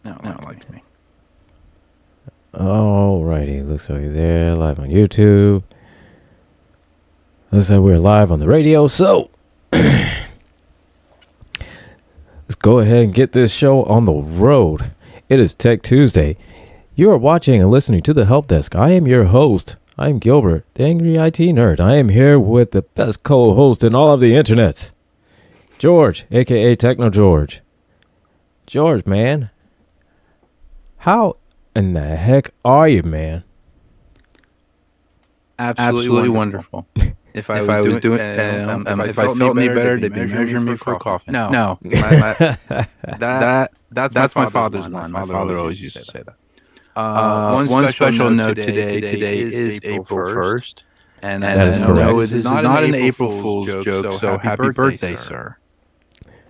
No, it likes me. Alrighty, looks like they're live on YouTube. Looks like we're live on the radio, so let's go ahead and get this show on the road. It is Tech Tuesday. You are watching and listening to the Help Desk. I am your host. I am Gilbert, the Angry IT Nerd. I am here with the best co-host in all of the internets, George, aka Techno George. George, man, how in the heck are you, man? Absolutely wonderful. If I was doing, if I felt any better, they'd be measuring me for coffee. No, that's my father's line. My father always used to say that. One special note today. Today is April 1st, and that is correct. No, it is not an April Fool's joke. So happy birthday, sir!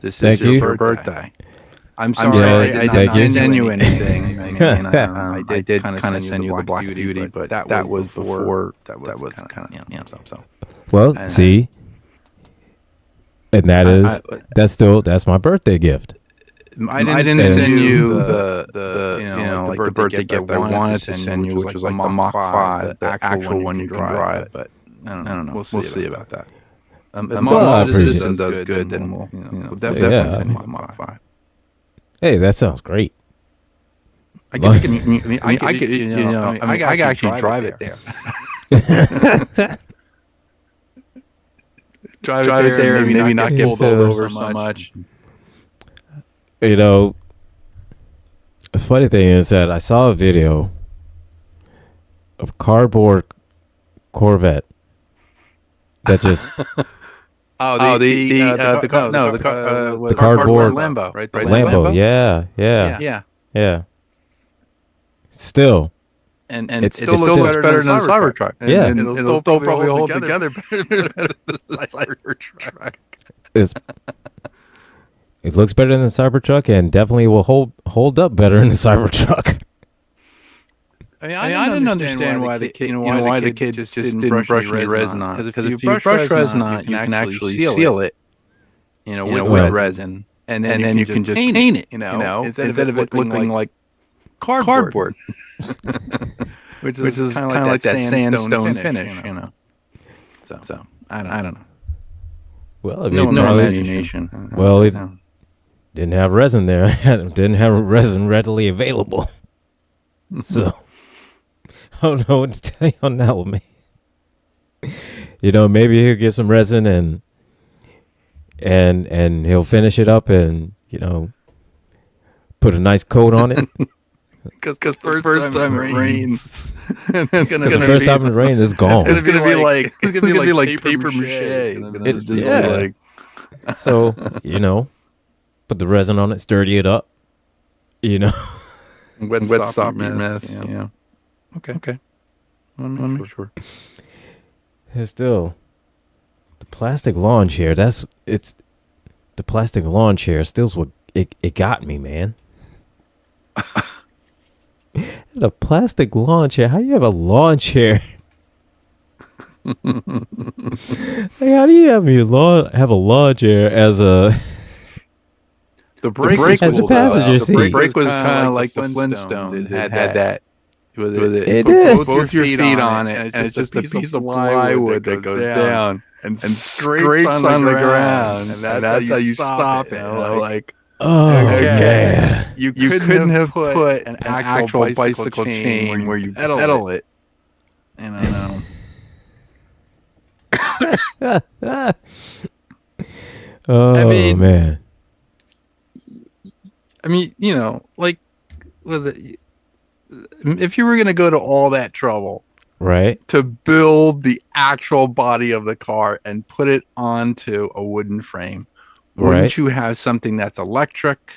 This is your birthday. I'm sorry, I didn't send you anything. I did kind of send you the Black Beauty, but that was before. That was kind of so. Well, see, and that's my birthday gift. I didn't send you the the birthday gift I wanted to send you, which was like the Mach 5, the actual one you can drive. But I don't know. We'll see about that. If Mach Citizen does good, then we'll definitely send you the Mach 5. Hey, that sounds great. I could actually drive it there. drive it there and maybe not get pulled over so much. You know, the funny thing is that I saw a video of a cardboard Corvette that just the cardboard Lambo, right? The Lambo, yeah. Still, and it still looks better than the Cybertruck. Yeah, and it'll still probably hold together better than the Cybertruck. It looks better than the Cybertruck, and definitely will hold up better than the Cybertruck. I didn't understand why the kid just didn't brush any resin on it. Because if you brush resin on it, you can actually seal it, with resin, and then you can just paint it, instead of it looking like cardboard, which is kind of like that sandstone finish, So I don't know. Well, no imagination. Well, it didn't have resin there. Didn't have resin readily available. So I don't know what to tell you on that one, man. Maybe he'll get some resin and he'll finish it up and put a nice coat on it. Because the first time it rains, the first time it rains, it's gone. It's gonna be like paper mache. So put the resin on it, sturdy it up. Wet soft mess. Yeah. Okay. I'm not sure. It's still the plastic lawn chair. The plastic lawn chair. Still's what it got me, man. The plastic lawn chair. How do you have a lawn chair? Like, how do you have a lawn chair as a the brake as a passenger seat? The brake was kind of like the Flintstones. It had that. It did. Both your feet on it, and it's just a piece of plywood that goes down and scrapes on the ground, and that's how you stop it. Like, man. You couldn't have put an actual bicycle chain where you pedal it. Oh, man. I mean, like, if you were going to go to all that trouble, right, to build the actual body of the car and put it onto a wooden frame, wouldn't you have something that's electric,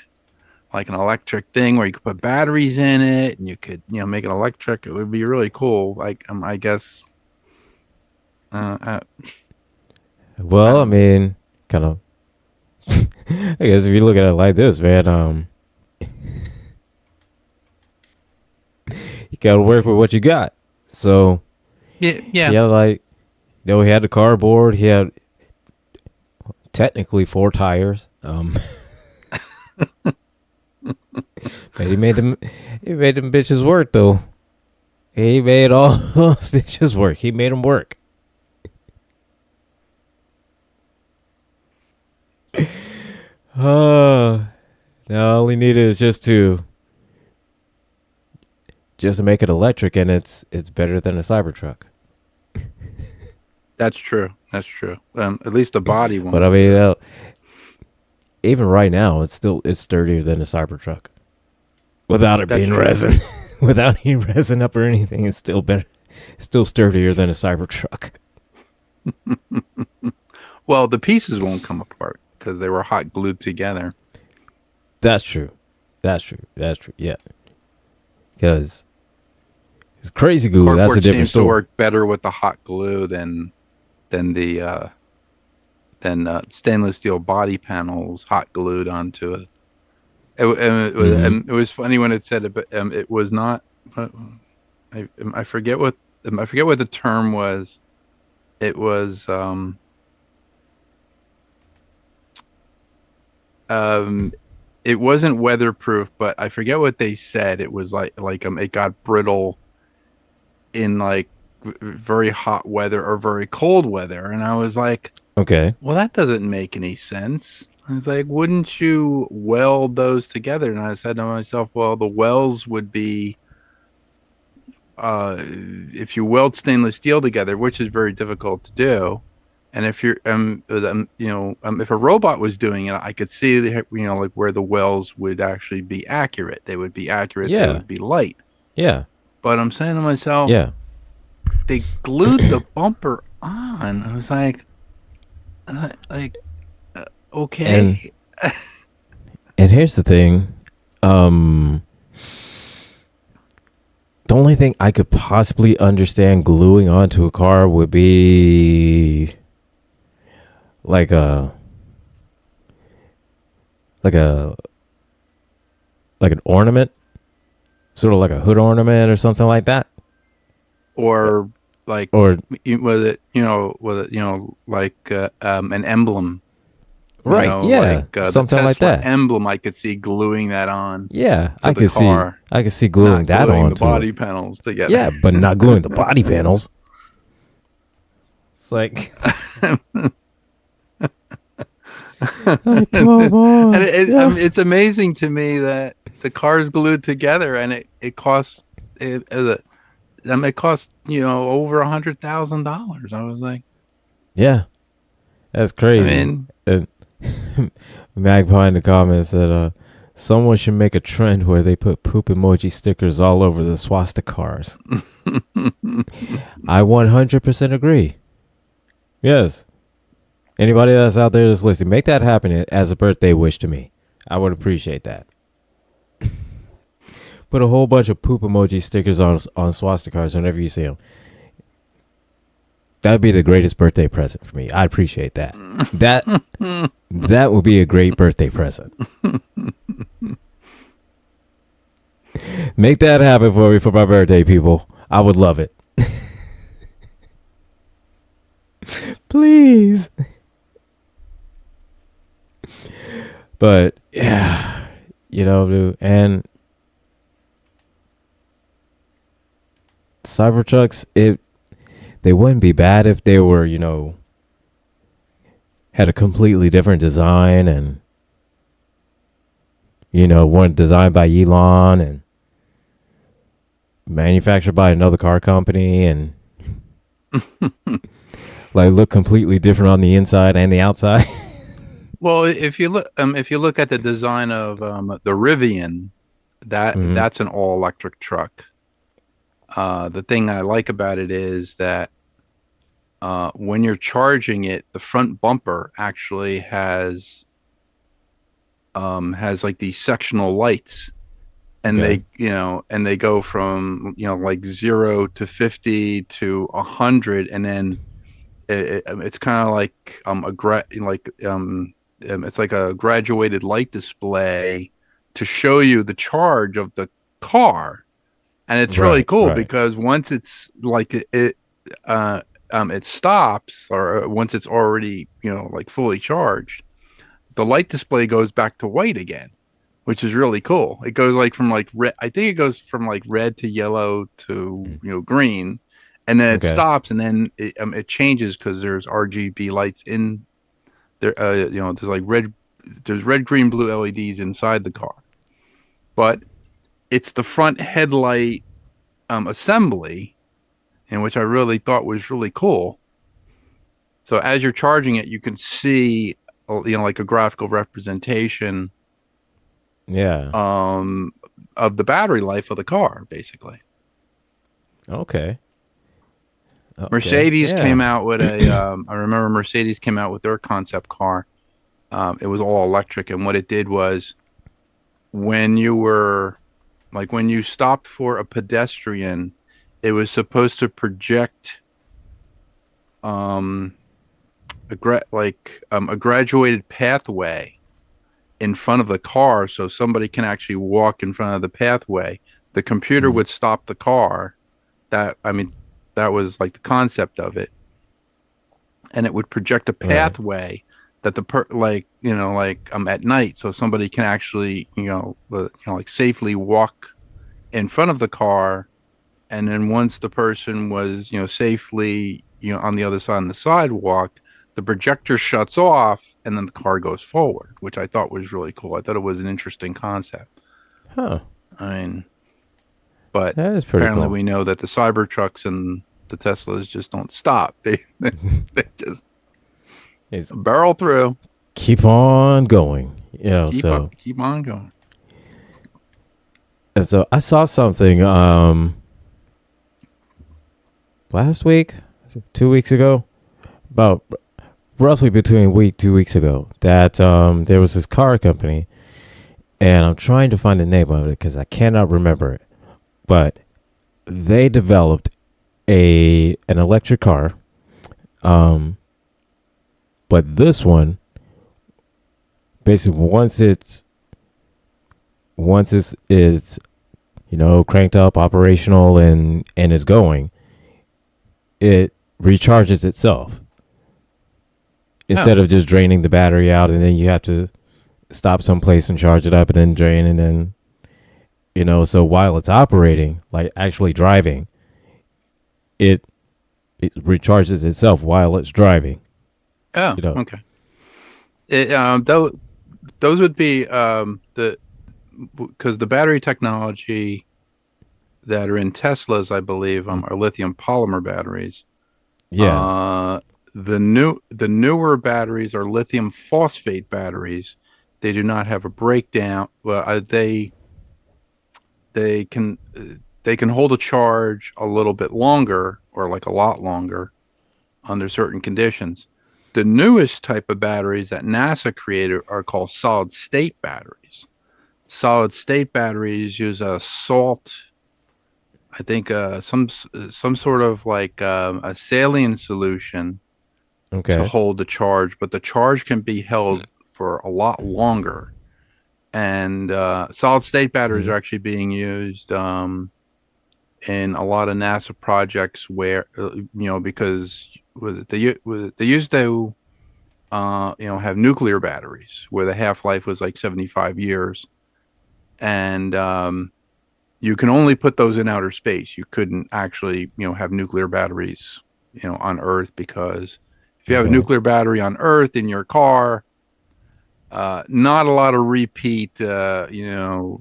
like an electric thing where you could put batteries in it and you could, make it electric? It would be really cool. Like, I guess. Well, I mean, kind of. I guess if you look at it like this, man, you gotta work with what you got. So, yeah. Like, he had the cardboard. He had technically 4 tires. But he made them bitches work though. He made all those bitches work. He made them work. Now all he needed is just to make it electric, and it's better than a Cybertruck. That's true. That's true. At least the body one. But I mean, even right now, it's sturdier than a Cybertruck. Without it being resin, without any resin up or anything, it's still better. It's still sturdier than a Cybertruck. Well, the pieces won't come apart because they were hot glued together. That's true. Yeah, because it's crazy glue. That's a different story. Seems to work better with the hot glue than stainless steel body panels hot glued onto it. It was funny when it said it, but it was not. I forget what the term was. It was it wasn't weatherproof, but I forget what they said. It was like it got brittle in like very hot weather or very cold weather, and I was like, okay, well, that doesn't make any sense. I was like, wouldn't you weld those together? And I said to myself, well, the welds would be, if you weld stainless steel together, which is very difficult to do. And if you're, if a robot was doing it, I could see like where the welds would actually be accurate. They would be accurate. Yeah. They would be light. Yeah. But I'm saying to myself, yeah, they glued the bumper on. I was like, okay. And here's the thing. The only thing I could possibly understand gluing onto a car would be like an ornament, sort of like a hood ornament or something like that. Or like, or was it like an emblem. Right, like, something like that. Emblem, I could see gluing that on. Yeah, I could see gluing that on the body panels together. Yeah, but not gluing the body panels. It's like, come on. And it's amazing to me that the car's glued together, and it costs over $100,000. I was like, yeah, that's crazy. I mean. Magpie in the comments said, someone should make a trend where they put poop emoji stickers all over the swastika cars. I 100% agree. Yes. Anybody that's out there that's listening, make that happen as a birthday wish to me. I would appreciate that. Put a whole bunch of poop emoji stickers on swastika cars whenever you see them. That'd be the greatest birthday present for me. I appreciate that. That would be a great birthday present. Make that happen for me for my birthday, people. I would love it. Please. But yeah, dude, and Cybertrucks, they wouldn't be bad if they were, had a completely different design and, weren't designed by Elon and manufactured by another car company and like look completely different on the inside and the outside. Well, if you look at the design of the Rivian, that's an all electric truck. The thing I like about it is that when you're charging it, the front bumper actually has like these sectional lights, and they go from like 0 to 50 to 100, and then it's kind of like it's like a graduated light display to show you the charge of the car. And it's really cool because once it's like it stops, or once it's already like fully charged, the light display goes back to white again. which is really cool. It goes like from like red. I think it goes from like red to yellow to green, and then it Okay. stops, and then it changes because there's RGB lights in there. There's like there's red, green, blue LEDs inside the car, but it's the front headlight assembly, and which I really thought was really cool. So as you're charging it, you can see, like a graphical representation, Yeah. of the battery life of the car, basically. Okay. Mercedes Yeah. came out with a. I remember Mercedes came out with their concept car. It was all electric, and what it did was, when you stopped for a pedestrian, it was supposed to project um a graduated pathway in front of the car, so somebody can actually walk in front of the pathway. The computer would stop the car. That was like the concept of it, and it would project a pathway that at night, so somebody can actually like safely walk in front of the car, and then once the person was safely on the other side of the sidewalk, the projector shuts off and then the car goes forward, which I thought was really cool. I thought it was an interesting concept. Huh. I mean, but That is pretty apparently cool. we know that the Cybertrucks and the Teslas just don't stop. They just barrel through. Keep on going. Keep on going. And so I saw something last week, 2 weeks ago, about roughly between 2 weeks ago, that there was this car company, and I'm trying to find the name of it because I cannot remember it, but they developed an electric car, but this one basically once it's cranked up, operational, and is going, it recharges itself instead of just draining the battery out, and then you have to stop someplace and charge it up and then drain, and then so while it's operating, like actually driving, it recharges itself while it's driving. Okay. Those would be because the battery technology that are in Teslas, I believe, are lithium polymer batteries. Yeah. The newer batteries are lithium phosphate batteries. They do not have a breakdown. Well, they can hold a charge a little bit longer, or like a lot longer, under certain conditions. The newest type of batteries that NASA created are called solid state batteries. Solid state batteries use a salt, I think, some sort of like a saline solution to hold the charge, but the charge can be held for a lot longer. And solid state batteries are actually being used in a lot of NASA projects where because they used to have nuclear batteries where the half-life was like 75 years, and you can only put those in outer space. You couldn't actually have nuclear batteries on Earth, because if you have a nuclear battery on Earth in your car, not a lot of repeat sales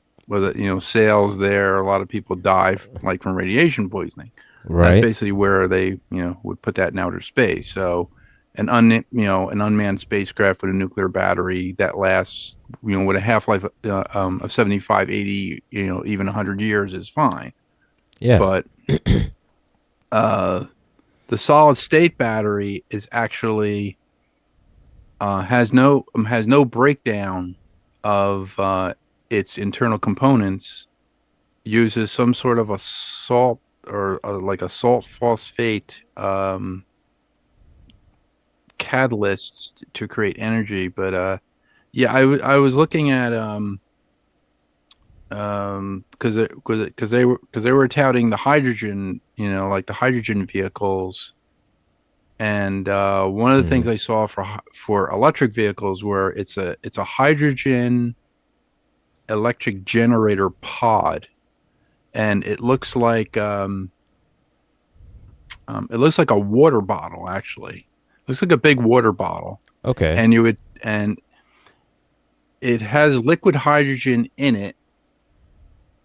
there. A lot of people die like from radiation poisoning. Right. That's basically where they would put that in outer space. So an unmanned spacecraft with a nuclear battery that lasts with a half-life of 75, 80, even 100 years is fine. Yeah. But the solid state battery is actually has no breakdown of its internal components. Uses some sort of a salt, or like a salt phosphate catalyst to create energy. But I was looking at because they were touting the hydrogen, like the hydrogen vehicles. And one of the things I saw for electric vehicles, where it's a hydrogen electric generator pod, and it looks like a water bottle. Actually, it looks like a big water bottle, Okay. and it has liquid hydrogen in it.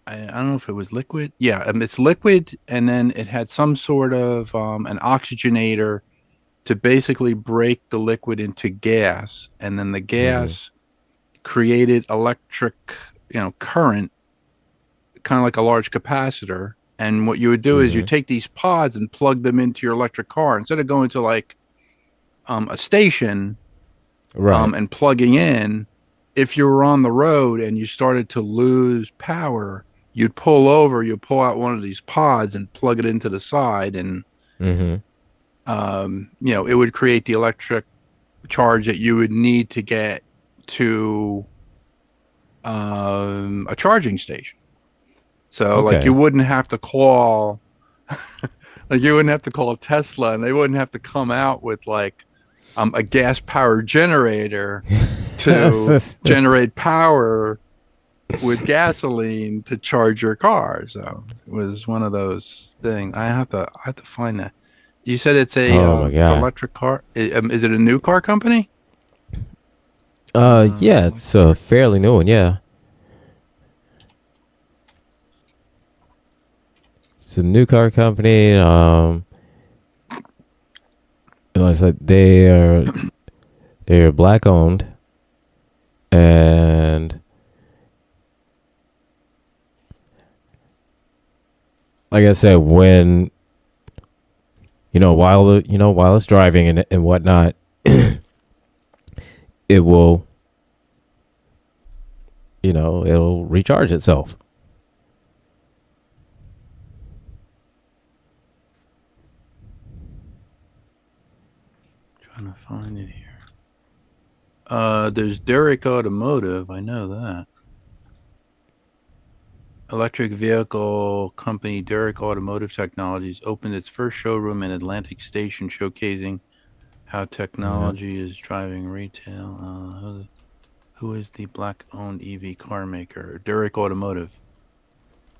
I don't know if it was liquid. Yeah, it's liquid, and then it had some sort of an oxygenator to basically break the liquid into gas, and then the Mm-hmm. gas created electric, current, kind of like a large capacitor. And what you would do is you Mm-hmm. take these pods and plug them into your electric car instead of going to like a station Right. and plugging in. If you were on the road and you started to lose power, you'd pull over, you'd pull out one of these pods and plug it into the side, and Mm-hmm. it would create the electric charge that you would need to get to a charging station. So like you Okay. wouldn't have to call like you wouldn't have to call Tesla, and they wouldn't have to come out with like a gas powered generator to generate power with gasoline to charge your car. So it was one of those things. I have to find that. You said Oh my it's God. electric car. Is it a new car company? Yeah, it's a Electric. fairly new one. Yeah, it's a new car company. Like I said, they're black owned, and like I said, when while it's driving and whatnot, it will it'll recharge itself. Trying to find it here. There's Derrick Automotive. I know that. Electric vehicle company Derrick Automotive Technologies opened its first showroom in Atlantic Station, showcasing how Yeah. technology is driving retail. Who is the black-owned EV car maker? Derrick Automotive.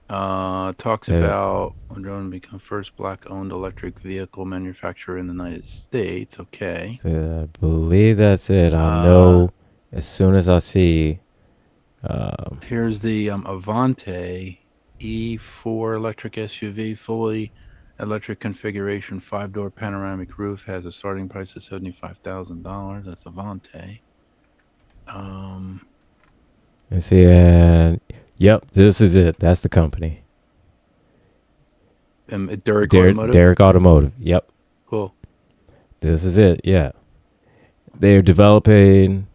Talks Uh, about drone become first black-owned electric vehicle manufacturer in the United States. Okay. I believe that's it. I Uh, know as soon as I see. Here's the Avante E4 electric SUV, fully electric configuration, 5-door panoramic roof, has a starting price of $75,000. That's Avante. Um, Let's see, and yep, this is it. That's the company. Derrick Automotive. Derek Automotive. Yep, Cool. this is it. Yeah, they're developing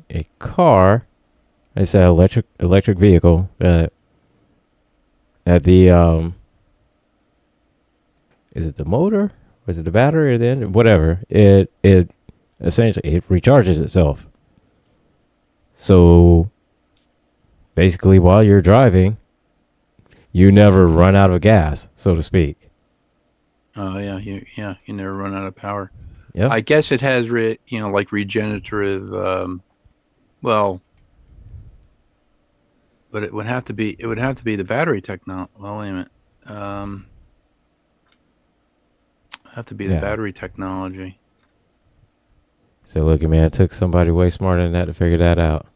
a car. It's an electric vehicle. At the is it the motor? Or is it the battery or the engine? Whatever. It essentially it recharges itself. So basically, while you're driving, you never run out of gas, so to speak. Oh you never run out of power. Yep. I guess it has like regenerative. Well, but it would have to be the battery technology. Well, wait a minute. Um, have to be the Yeah. battery technology. So look, man, it took somebody way smarter than that to figure that out.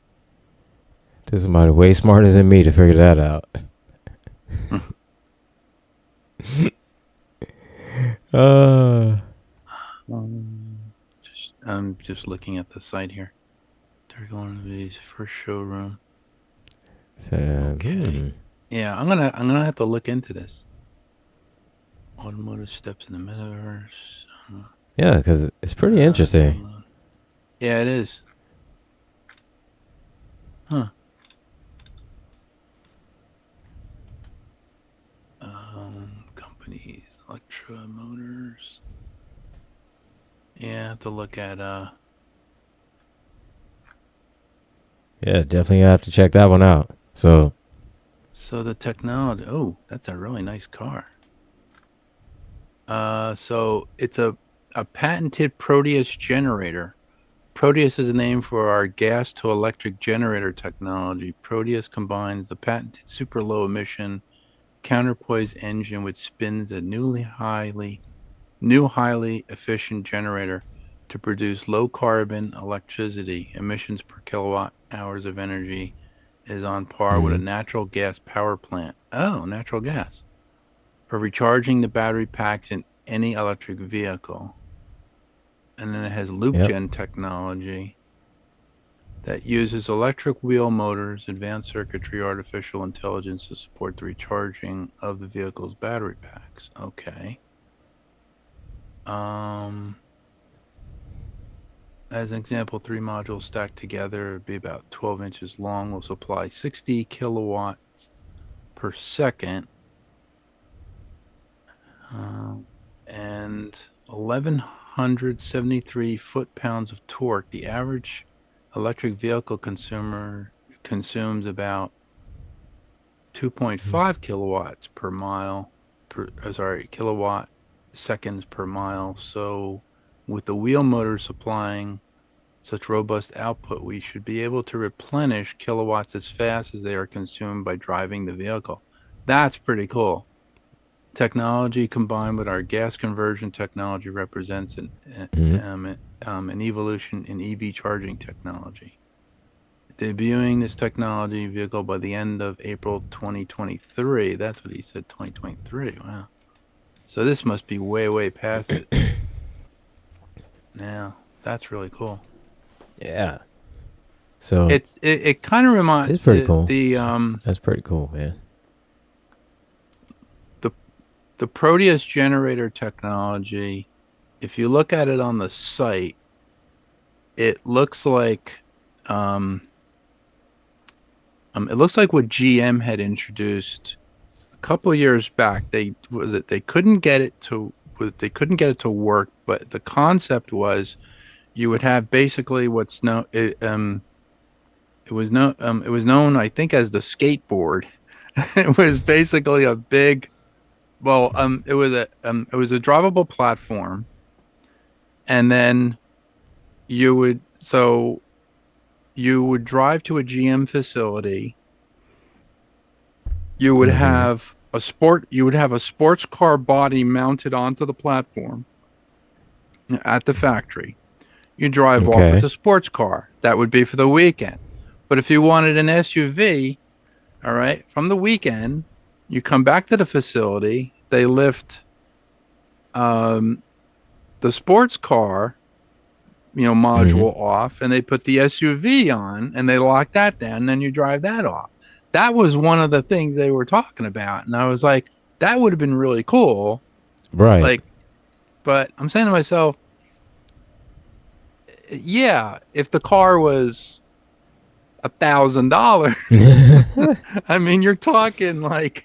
It took somebody way smarter than me to figure that out. uh, I'm just looking at the site here. They're going to be first showroom. so, Okay. Yeah, I'm gonna have to look into this. Automotive steps in the metaverse. yeah, because it's pretty interesting. Download. Yeah, it is. Huh. Companies, Electra Motors. Yeah, I have to look at Yeah, definitely have to check that one out. So, so the technology. Oh, that's a really nice car. So it's a patented Proteus generator Proteus is a name for our gas to electric generator technology. Proteus combines the patented super low emission counterpoise engine, which spins a new highly efficient generator to produce low carbon electricity. Emissions per kilowatt hours of energy is on par with a natural gas power plant. Oh, natural gas. For recharging the battery packs in any electric vehicle. And then it has loop gen technology that uses electric wheel motors, advanced circuitry, artificial intelligence to support the recharging of the vehicle's battery packs. Okay. As an example, 3 modules stacked together would be about 12 inches long, will supply 60 kilowatts per second, and 1,173 foot-pounds of torque. The average electric vehicle consumer consumes about 2.5 kilowatts per mile, kilowatt seconds per mile. So with the wheel motor supplying such robust output, we should be able to replenish kilowatts as fast as they are consumed by driving the vehicle. That's pretty cool. Technology combined with our gas conversion technology represents an evolution in EV charging technology. Debuting this technology vehicle by the end of April 2023. That's what he said, 2023. Wow. So this must be way, way past it. Yeah, that's really cool. Yeah. So it kind of reminds. It's pretty cool. That's pretty cool, man. The Proteus generator technology, if you look at it on the site, it looks like what GM had introduced a couple of years back. They couldn't get it to work, but the concept was you would have basically what's known it was known, I think, as the skateboard. It was basically a big it was a drivable platform, and then you would drive to a GM facility. You would have a sports car body mounted onto the platform at the factory. You drive off with a sports car. That would be for the weekend. But if you wanted an SUV, all right, from the weekend, you come back to the facility, they lift the sports car, module off, and they put the SUV on, and they lock that down, and then you drive that off. That was one of the things they were talking about. And I was like, that would have been really cool. Right. But I'm saying to myself, yeah, if the car was $1,000, I mean, you're talking like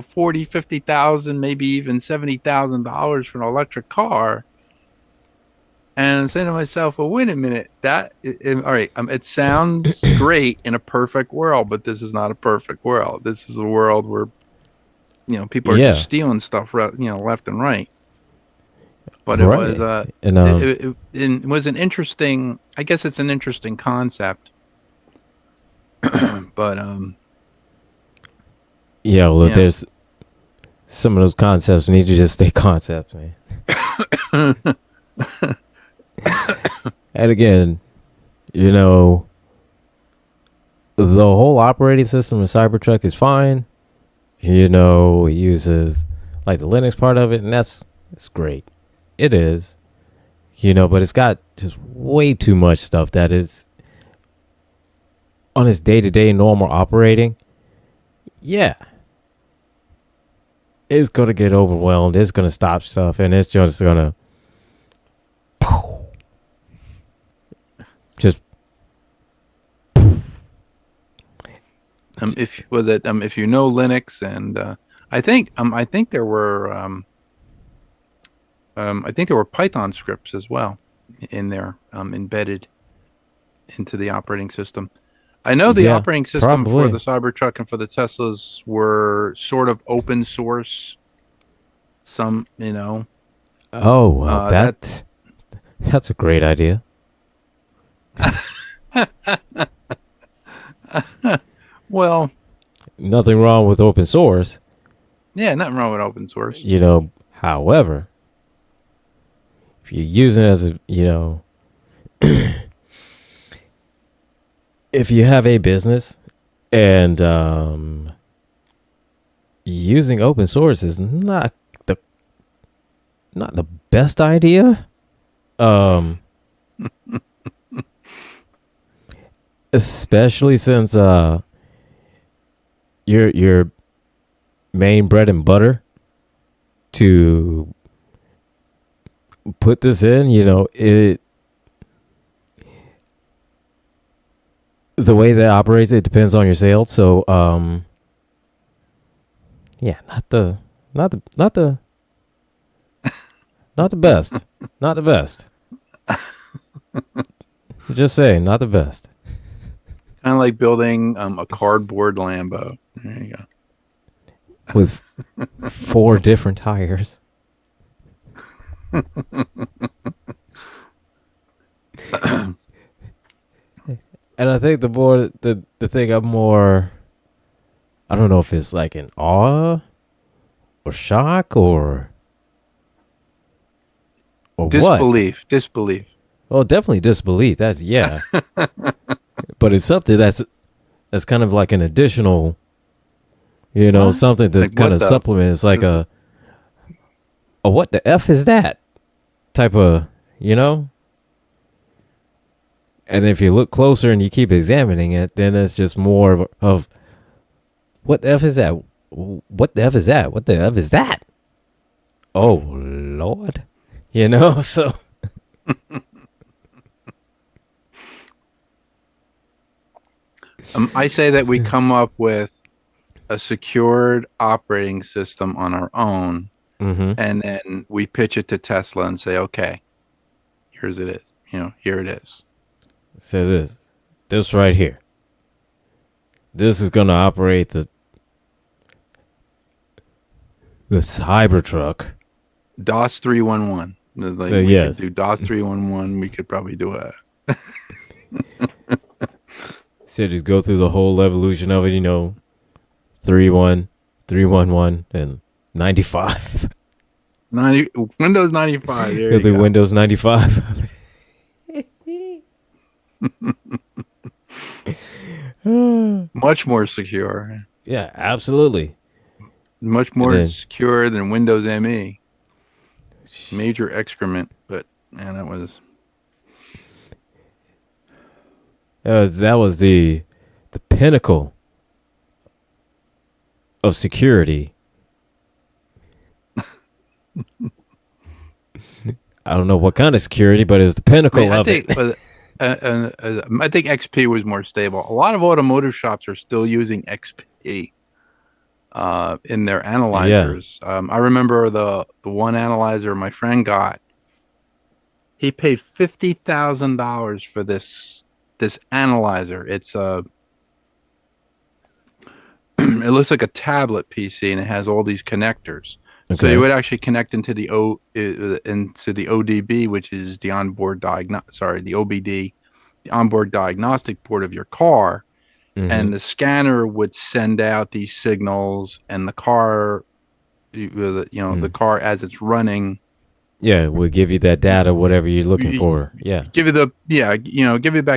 40, 50,000, maybe even $70,000 for an electric car. And I'm saying to myself, well, wait a minute, all right, it sounds great in a perfect world, but this is not a perfect world. This is a world where, people are just stealing stuff, left and right. But it was, it was an interesting, I guess it's an interesting concept. But, there's some of those concepts need to just stay concepts, man. And again, the whole operating system of Cybertruck is fine. It uses like the Linux part of it, and it's great. It is, but it's got just way too much stuff that is on its day-to-day normal operating. Yeah. It's going to get overwhelmed. It's going to stop stuff, and it's just going to just if you know Linux, and I think there were Python scripts as well in there, embedded into the operating system. I know the operating system for the Cybertruck and for the Teslas were sort of open source. Some, That's a great idea. Well, nothing wrong with open source. Yeah, nothing wrong with open source. However, if you're using it as a, if you have a business and using open source is not the best idea. Especially since your main bread and butter to put this in, it the way that operates, it depends on your sales. So yeah, not the best. Not the best. Just saying, not the best. Kind of like building a cardboard Lambo. There you go. With 4 different tires. And I think the thing I'm more, I don't know if it's like in awe or shock or disbelief. What? Disbelief. Well, definitely disbelief. That's yeah. But it's something that's kind of like an additional, something to like kind of supplement. It's like a what the F is that type of, And if you look closer and you keep examining it, then it's just more of what the F is that? What the F is that? What the F is that? Oh, Lord. So. I say that we come up with a secured operating system on our own, and then we pitch it to Tesla and say, okay, here it is. Here it is. So this right here. This is going to operate the Cybertruck. DOS 311. Like so, yes. We could do DOS 311. We could probably do a... So just go through the whole evolution of it, 3.1, 3.11, and 95. Windows 95. There you go. Windows 95. Much more secure. Yeah, absolutely. Much more secure than Windows ME. Major excrement, but man, that was... that was the pinnacle of security. I don't know what kind of security, but it was the pinnacle of it. I think XP was more stable. A lot of automotive shops are still using XP in their analyzers. Yeah. I remember the one analyzer my friend got. He paid $50,000 for this analyzer. It's it looks like a tablet PC, and it has all these connectors. Okay. So you would actually connect into the ODB, which is the onboard the OBD, the onboard diagnostic port of your car, and the scanner would send out these signals, and the car, the car as it's running. Yeah, we'll give you that data, whatever you're looking for. Yeah. Give you back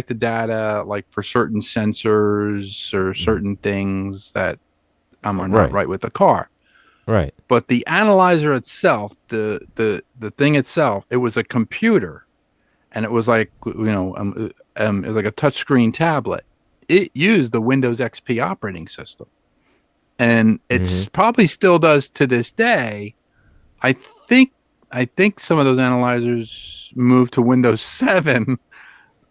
the data, like for certain sensors or certain things that are not right with the car. Right. But the analyzer itself, the thing itself, it was a computer, and it was like, it was like a touchscreen tablet. It used the Windows XP operating system, and it's probably still does to this day. I think some of those analyzers moved to Windows 7.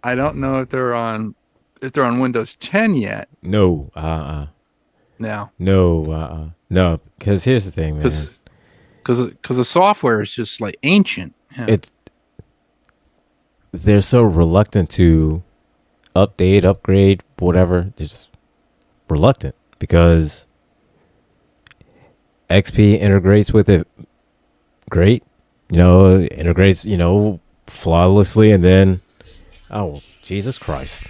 I don't know if they're on Windows 10 yet. No. No, because here's the thing, man. Because the software is just like ancient. Yeah. They're so reluctant to update, upgrade, whatever. They're just reluctant because XP integrates with it great. Integrates, flawlessly, and then, oh, Jesus Christ.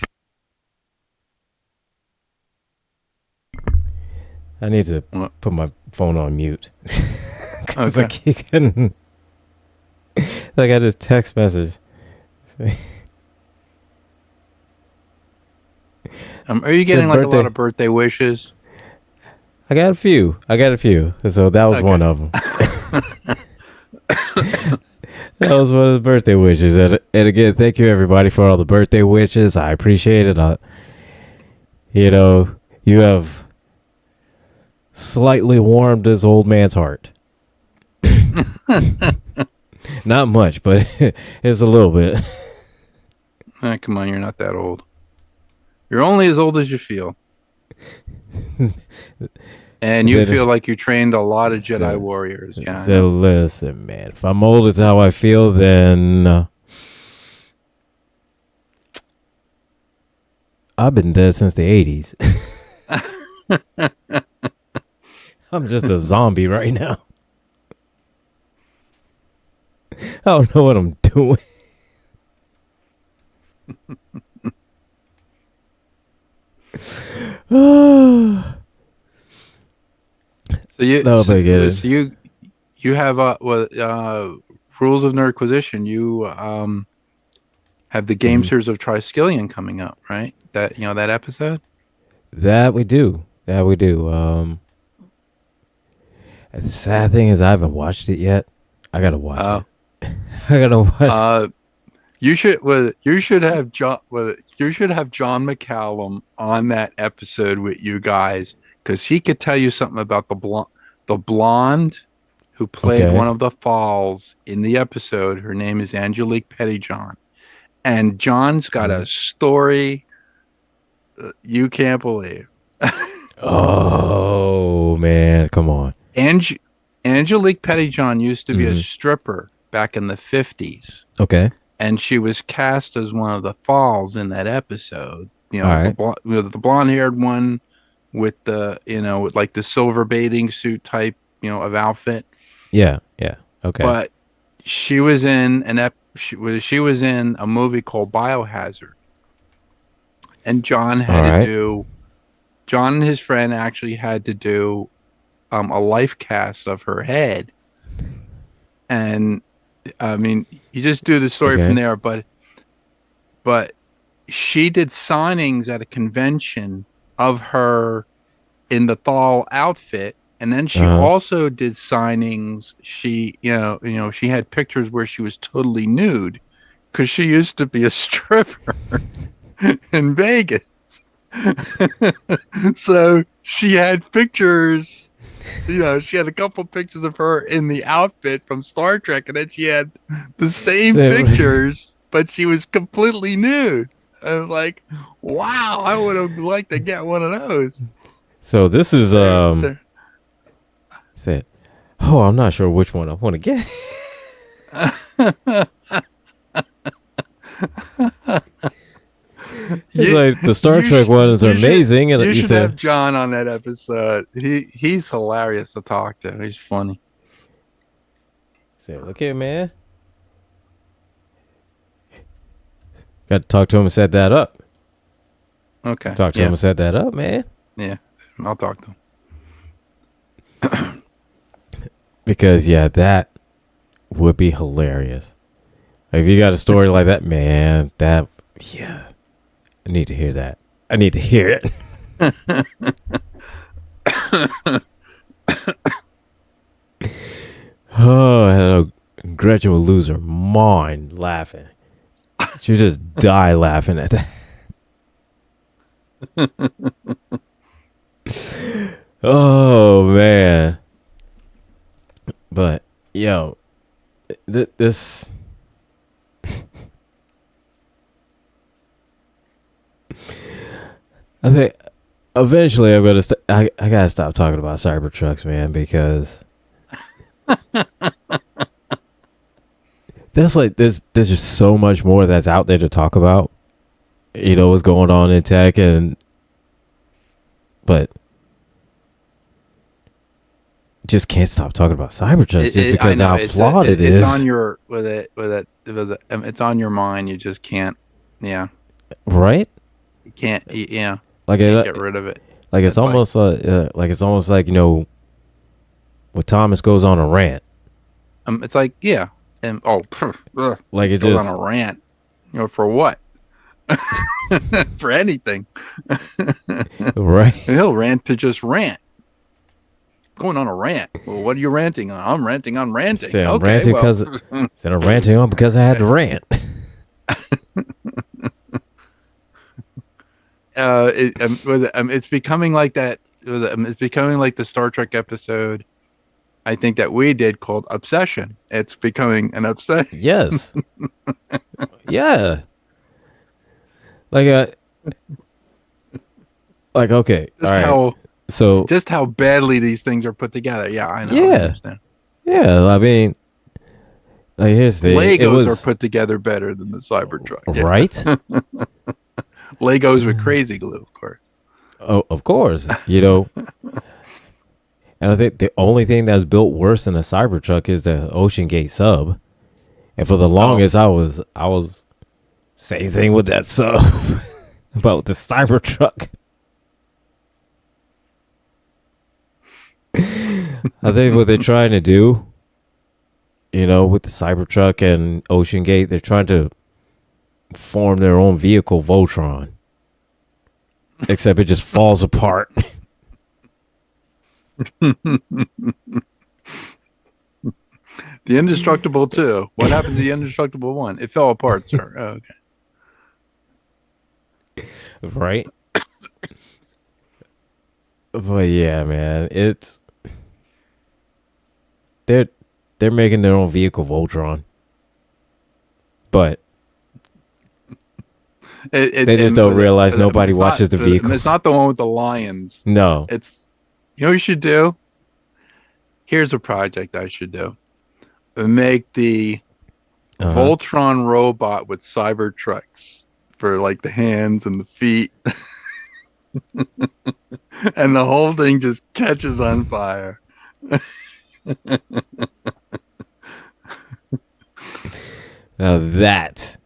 I need to put my phone on mute. Because I keep getting, I got this text message. Are you getting like a lot of birthday wishes? I got a few. So that was one of them. That was one of the birthday wishes. And again, thank you everybody for all the birthday wishes. I appreciate it. You have slightly warmed this old man's heart. Not much, but it's a little bit. Come on, you're not that old. You're only as old as you feel. And you feel like you trained a lot of Jedi warriors. Yeah. So listen, man. If I'm old as how I feel, then I've been dead since the 80s. I'm just a zombie right now. I don't know what I'm doing. So you have Rules of Nerdquisition. You have the Gamesters of Triskelion coming up, right? That that episode. That we do. The sad thing is I haven't watched it yet. I gotta watch it. I gotta watch. You should have John McCallum on that episode with you guys, because he could tell you something about the blonde who played one of the Falls in the episode. Her name is Angelique Pettyjohn, and John's got a story you can't believe. Oh man, come on! Angelique Pettyjohn used to be a stripper back in the 50s. Okay. And she was cast as one of the Falls in that episode. The blonde-haired one with the, with like the silver bathing suit type, of outfit. Yeah. Okay. But she was in she was in a movie called Biohazard. And John and his friend actually had to do a life cast of her head. And I mean, you just do the story from there, but she did signings at a convention of her in the Thal outfit, and then she also did signings. She, she had pictures where she was totally nude, because she used to be a stripper in Vegas. So she had pictures. She had a couple pictures of her in the outfit from Star Trek, and then she had the same pictures, but she was completely nude. I was like, wow, I would have liked to get one of those. So this is I'm not sure which one I want to get. Like the Star Trek ones are amazing, and you should have John on that episode. He's hilarious to talk to. He's funny. Say, look here, man. Got to talk to him and set that up. Okay. Talk to him and set that up, man. Yeah, I'll talk to him. Because that would be hilarious. Like, if you got a story like that, man, I need to hear that. I need to hear it. Oh, Gretchen would lose her mind laughing. She would just die laughing at that. Oh, man. But, this... I think eventually I'm gonna. I gotta stop talking about Cybertrucks, man, because there's just so much more that's out there to talk about. What's going on in tech, but just can't stop talking about Cybertrucks just because how flawed it is. It's on your with it's on your mind. You just can't. Yeah. Right? You can't. Yeah. Like you can't get rid of it. Like it's almost like when Thomas goes on a rant. It's like yeah, and like it goes just on a rant. For what? For anything. Right. And he'll rant to just rant. Going on a rant. Well, what are you ranting on? I'm ranting on ranting. Say I'm ranting because I'm ranting on because I had to rant. It's becoming like that. It's becoming like the Star Trek episode, I think, that we did called Obsession. It's becoming an obsession. Yes. Yeah. Like okay. Just how badly these things are put together. Yeah, I know. Yeah. I understand. Yeah, I mean, like here's the Legos are put together better than the Cybertruck. Right? Legos with crazy glue, of course. Oh, of course. And I think the only thing that's built worse than a Cybertruck is the Ocean Gate sub. And for the longest, I was same thing with that sub about the Cybertruck. I think what they're trying to do, with the Cybertruck and Ocean Gate, they're trying to form their own vehicle, Voltron. Except it just falls apart. The Indestructible 2. What happened to the Indestructible 1? It fell apart, sir. Oh, okay. Right? But yeah, man, they're making their own vehicle, Voltron. But they just don't realize nobody watches the vehicles. It's not the one with the lions. No. It's, what you should do? Here's a project I should do. Make the Voltron robot with Cybertrucks for like the hands and the feet. And the whole thing just catches on fire. Now that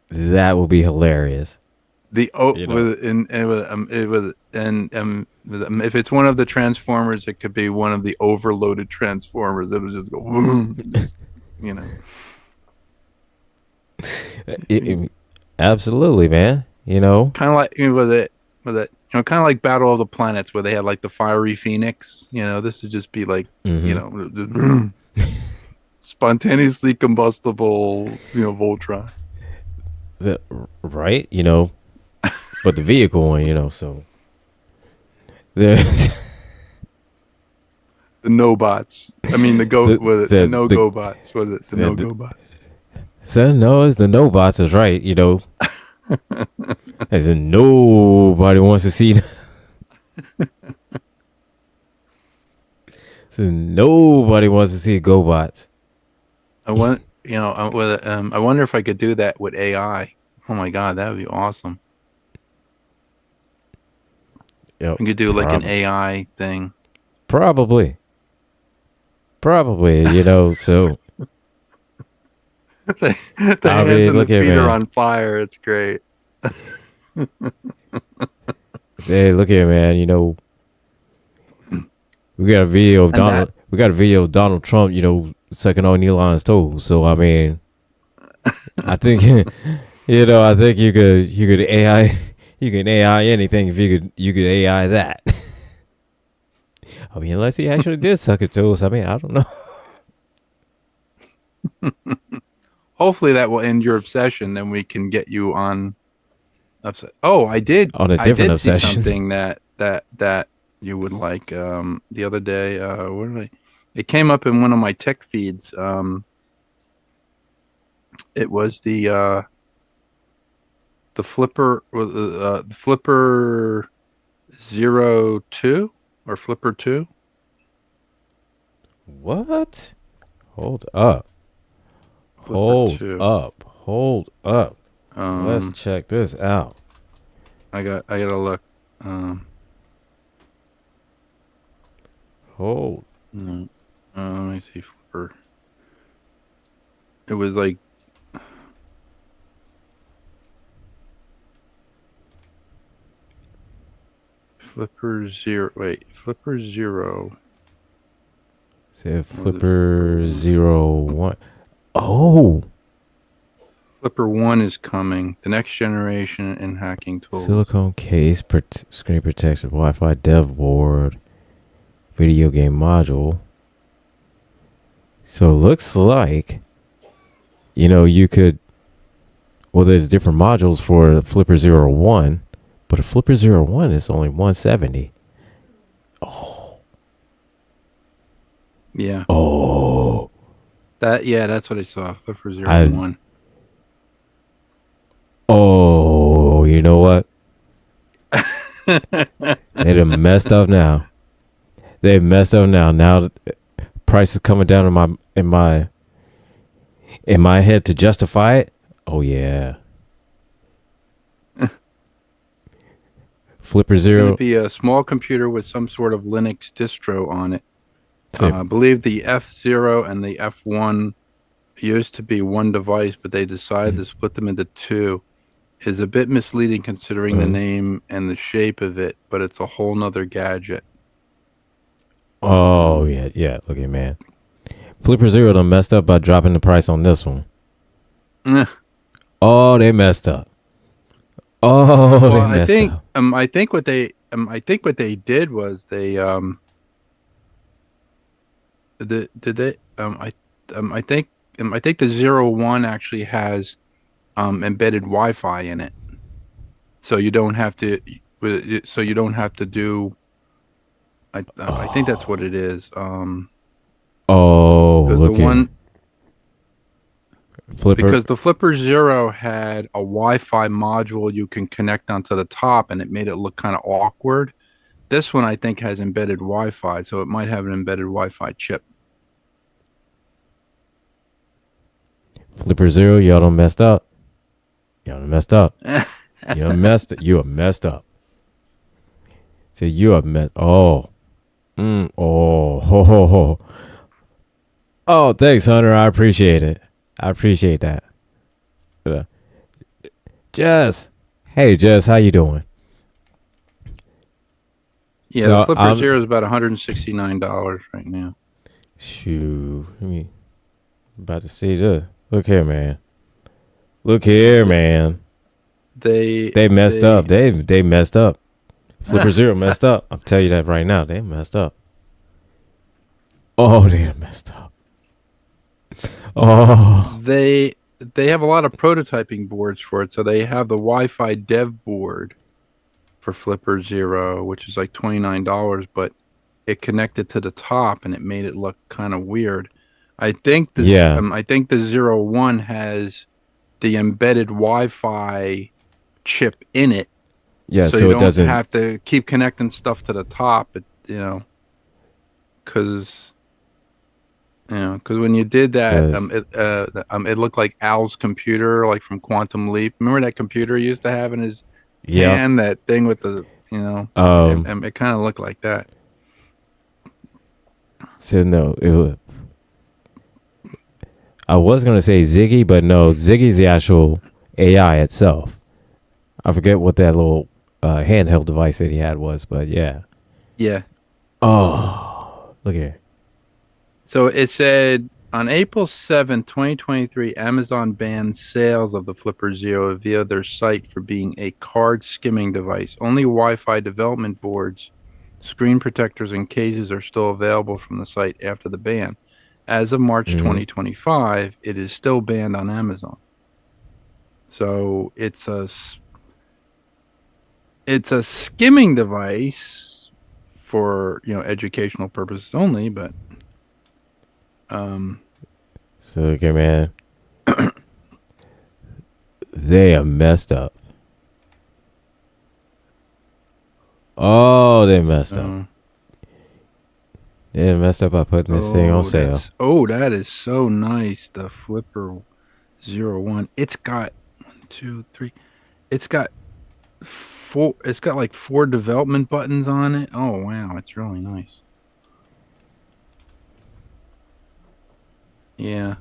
will be hilarious. If it's one of the Transformers, it could be one of the overloaded Transformers. It'll just go, Absolutely, man. Kind of like with it, kind of like Battle of the Planets, where they had like the fiery Phoenix. This would just be like, spontaneously combustible, Voltron. Is that right? But the vehicle one, so the no-bots. I mean, the no-go-bots. What is it? The no-go-bots. So no, it's the no-bots is right, As in nobody wants to see. So nobody wants to see GoBots. I wonder if I could do that with AI. Oh my God, that would be awesome. Yep, you could do like an AI thing. Probably, so. the hands and the feet are on fire. It's great. Hey, look here, man. We got a video of Donald. We got a video of Donald Trump. Sucking on Elon's toes. So I mean, I think I think you could AI. You can AI anything if you could AI that. I mean, unless he actually did suck his toes. I mean, I don't know. Hopefully that will end your obsession. Then we can get you on. Oh, I did. On a different obsession. See something that you would like. The other day, it came up in one of my tech feeds. It was the Flipper, the Flipper 02 or Flipper 2. What? Hold up. Hold up. Let's check this out. I gotta look. Hold. Let me see. Flipper. It was like Flipper Zero. Wait, Flipper Zero. Say Flipper 01. Oh, Flipper 1 is coming. The next generation in hacking tools. silicone case, screen protection, Wi-Fi dev board, video game module. So it looks like, you could. Well, there's different modules for Flipper 01, but a Flipper 01 is only 170. Oh. Yeah. Oh. That's what I saw. Flipper 01. Oh, you know what? They done messed up now. They've messed up now. Now the price is coming down in my head to justify it. Oh yeah. Flipper Zero. It would be a small computer with some sort of Linux distro on it. I believe the F0 and the F1 used to be one device, but they decided to split them into two. Is a bit misleading considering the name and the shape of it, but it's a whole nother gadget. Oh yeah. Look at man. Flipper Zero done messed up by dropping the price on this one. Oh, they messed up. Oh, well, they messed up. I think what they did was they I think the 01 actually has embedded Wi-Fi in it, so you don't have to do. I think that's what it is. Look the one. Flipper. Because the Flipper Zero had a Wi-Fi module you can connect onto the top, and it made it look kind of awkward. This one, I think, has embedded Wi-Fi, so it might have an embedded Wi-Fi chip. Flipper Zero, y'all done messed up. You have messed up. You have messed up. So you have messed. Oh. Oh, thanks, Hunter. I appreciate it. I appreciate that. Jess. Hey, Jess, how you doing? Yeah, the Flipper Zero is about $169 right now. Shoot. About to see this. Look here, man. Look here, man. They messed up. They messed up. Flipper Zero messed up. I'll tell you that right now. They messed up. Oh, they messed up. Oh. They have a lot of prototyping boards for it. So they have the Wi-Fi dev board for Flipper Zero, which is like $29, but it connected to the top and it made it look kind of weird. I think the 01 has the embedded Wi-Fi chip in it. Yeah, so you don't have to keep connecting stuff to the top, because when you did that, it looked like Al's computer, like from Quantum Leap. Remember that computer he used to have in his hand, that thing with the, it kind of looked like that. So no, I was going to say Ziggy, but no, Ziggy's the actual AI itself. I forget what that little handheld device that he had was, but yeah. Yeah. Oh, look here. So it said on April 7th, 2023, Amazon banned sales of the Flipper Zero via their site for being a card skimming device. Only Wi-Fi development boards, screen protectors, and cases are still available from the site after the ban. As of March 2025, it is still banned on Amazon. So it's a skimming device for educational purposes only, but so okay, man, they are messed up. Oh, they messed up. They messed up by putting this thing on sale. That is so nice. The Flipper 01. It's got 1, 2, 3. It's got 4. It's got like 4 development buttons on it. Oh wow, it's really nice. Yeah.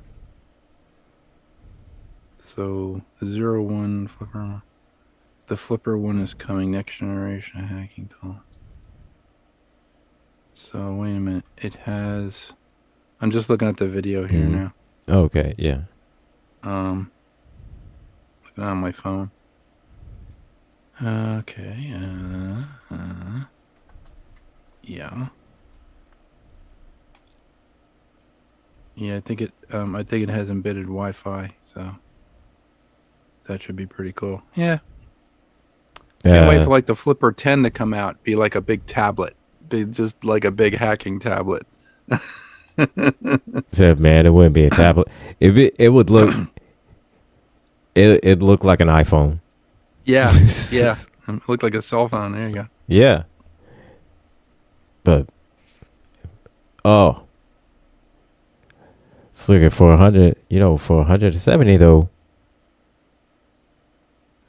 So the 01 Flipper. The Flipper one is coming. Next generation hacking tool. So wait a minute. It has. I'm just looking at the video here now. Okay, yeah. Looking on my phone. Okay. Yeah. Yeah, I think it has embedded Wi-Fi, so that should be pretty cool. Yeah. Can't wait for like the Flipper 10 to come out, be like a big tablet, be just like a big hacking tablet. Said, man, it wouldn't be a tablet. It would look, it looked like an iPhone. Yeah, yeah. It looked like a cell phone. There you go. Yeah. But it's looking for 100. For 170 though.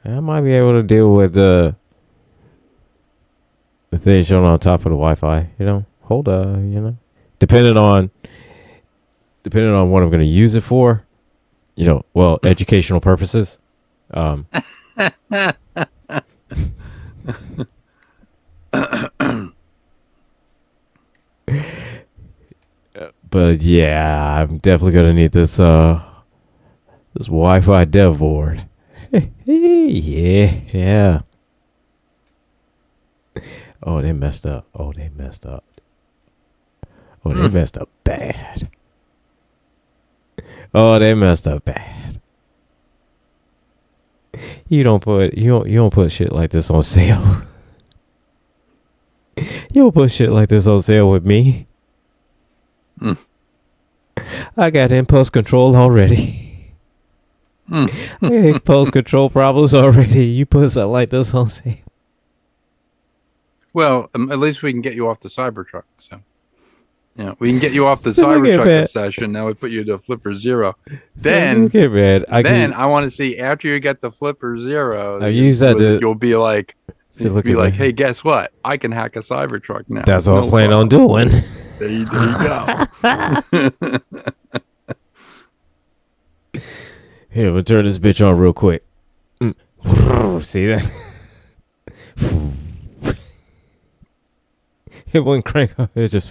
I might be able to deal with the thing shown on top of the Wi-Fi. Hold up. Depending on what I'm going to use it for. Educational purposes. But yeah, I'm definitely gonna need this Wi-Fi dev board. yeah. Oh, they messed up. Oh, they messed up bad. Oh, they messed up bad. You don't put shit like this on sale. You don't put shit like this on sale with me. I got impulse control already. I got impulse control problems already. You put something like this on sale. Well, at least we can get you off the Cybertruck. So, we can get you off the Cybertruck session. Now we put you to Flipper Zero. Then, I want to see after you get the Flipper Zero. You'll be like, hey, guess what? I can hack a Cybertruck now. That's what I plan on doing. There you go. Here, we'll turn this bitch on real quick. See that? It wouldn't crank up. It just.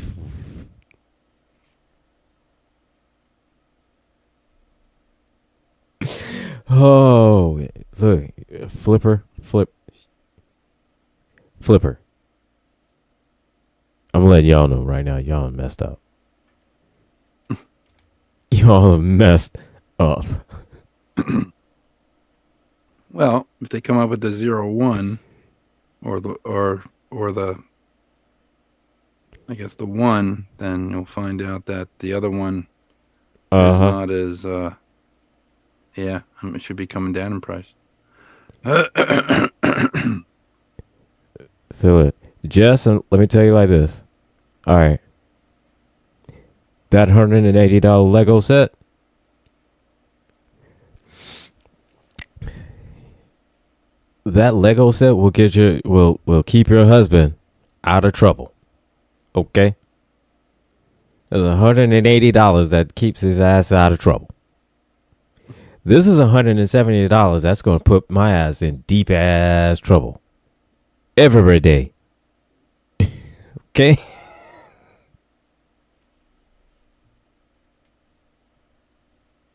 Oh, look. Flipper. I'm gonna let y'all know right now. Y'all messed up. Y'all messed up. Well, if they come up with the 01 or the I guess the 1, then you'll find out that the other one is not as it should be coming down in price. So, Jess, let me tell you like this. All right. That $180 Lego set. That Lego set will will keep your husband out of trouble. Okay? There's $180 that keeps his ass out of trouble. This is $170 that's going to put my ass in deep ass trouble. Every day. Okay?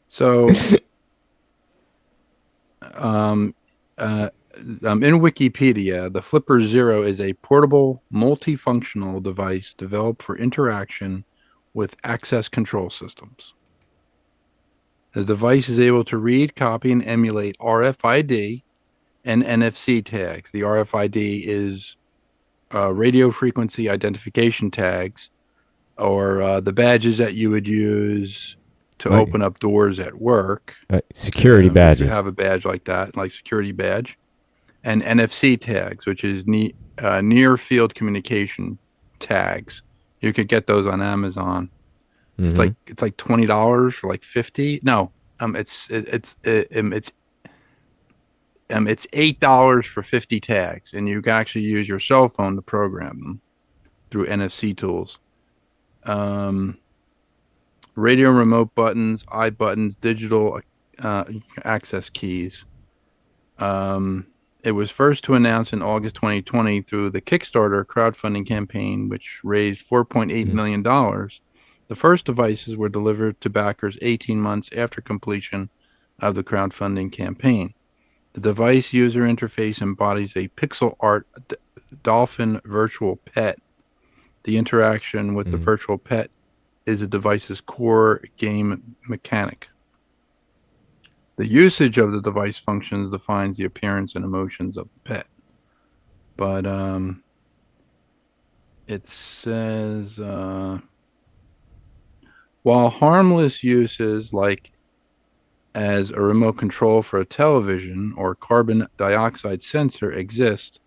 So, in Wikipedia, the Flipper Zero is a portable, multifunctional device developed for interaction with access control systems. The device is able to read, copy, and emulate RFID and NFC tags. The RFID is radio frequency identification tags, or the badges that you would use to open up doors at work. Security badges. If you have a badge like that, like security badge. And NFC tags, which is near field communication tags. You could get those on Amazon. Mm-hmm. It's like $20 for like 50. No, it's $8 for 50 tags, and you can actually use your cell phone to program them through NFC tools. Radio remote buttons, iButtons, digital access keys. It was first to announce in August 2020 through the Kickstarter crowdfunding campaign, which raised $4.8 million. The first devices were delivered to backers 18 months after completion of the crowdfunding campaign. The device user interface embodies a pixel art dolphin virtual pet. The interaction with the virtual pet is the device's core game mechanic. The usage of the device functions defines the appearance and emotions of the pet. But it says, while harmless uses like as a remote control for a television or carbon dioxide sensor exist,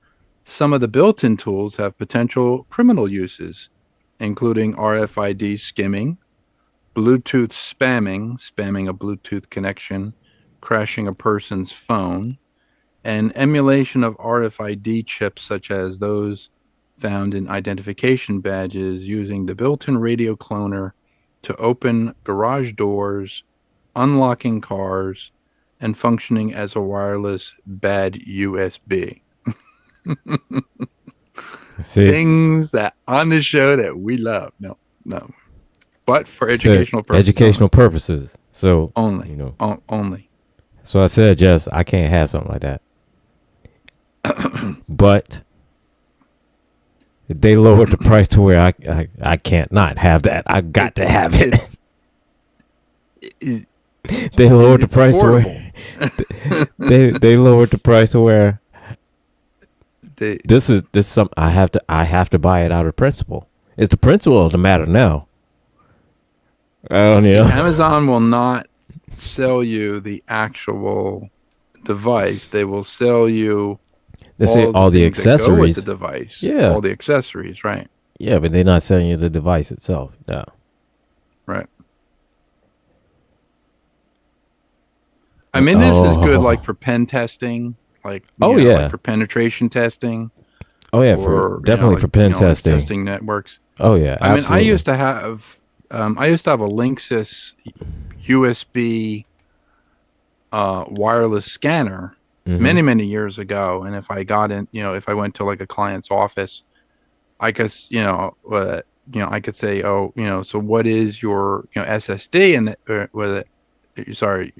some of the built-in tools have potential criminal uses, including RFID skimming, Bluetooth spamming a Bluetooth connection, crashing a person's phone, and emulation of RFID chips such as those found in identification badges using the built-in radio cloner to open garage doors, unlocking cars, and functioning as a wireless bad USB. Things that on the show that we love. No. But for educational purposes. Educational purposes. So only. Only. So I said, Jess, I can't have something like that. But they lowered the price to where I can't not have that. I got to have it. They lowered the price affordable. To where they lowered the price to where this some I have to buy it out of principle. It's the principle of the matter now. I don't know. Amazon will not sell you the actual device. They will sell you all the accessories with the device. Yeah, all the accessories, right? Yeah, but they're not selling you the device itself. No. Right. I mean, this is good, like for pen testing, like like for penetration testing. Oh yeah, for definitely for pen testing. Like testing networks. Oh yeah, I mean, I used to have a Linksys USB wireless scanner many years ago, and if I got in, if I went to like a client's office, I guess I could say, so what is your SSD and with it. Sorry,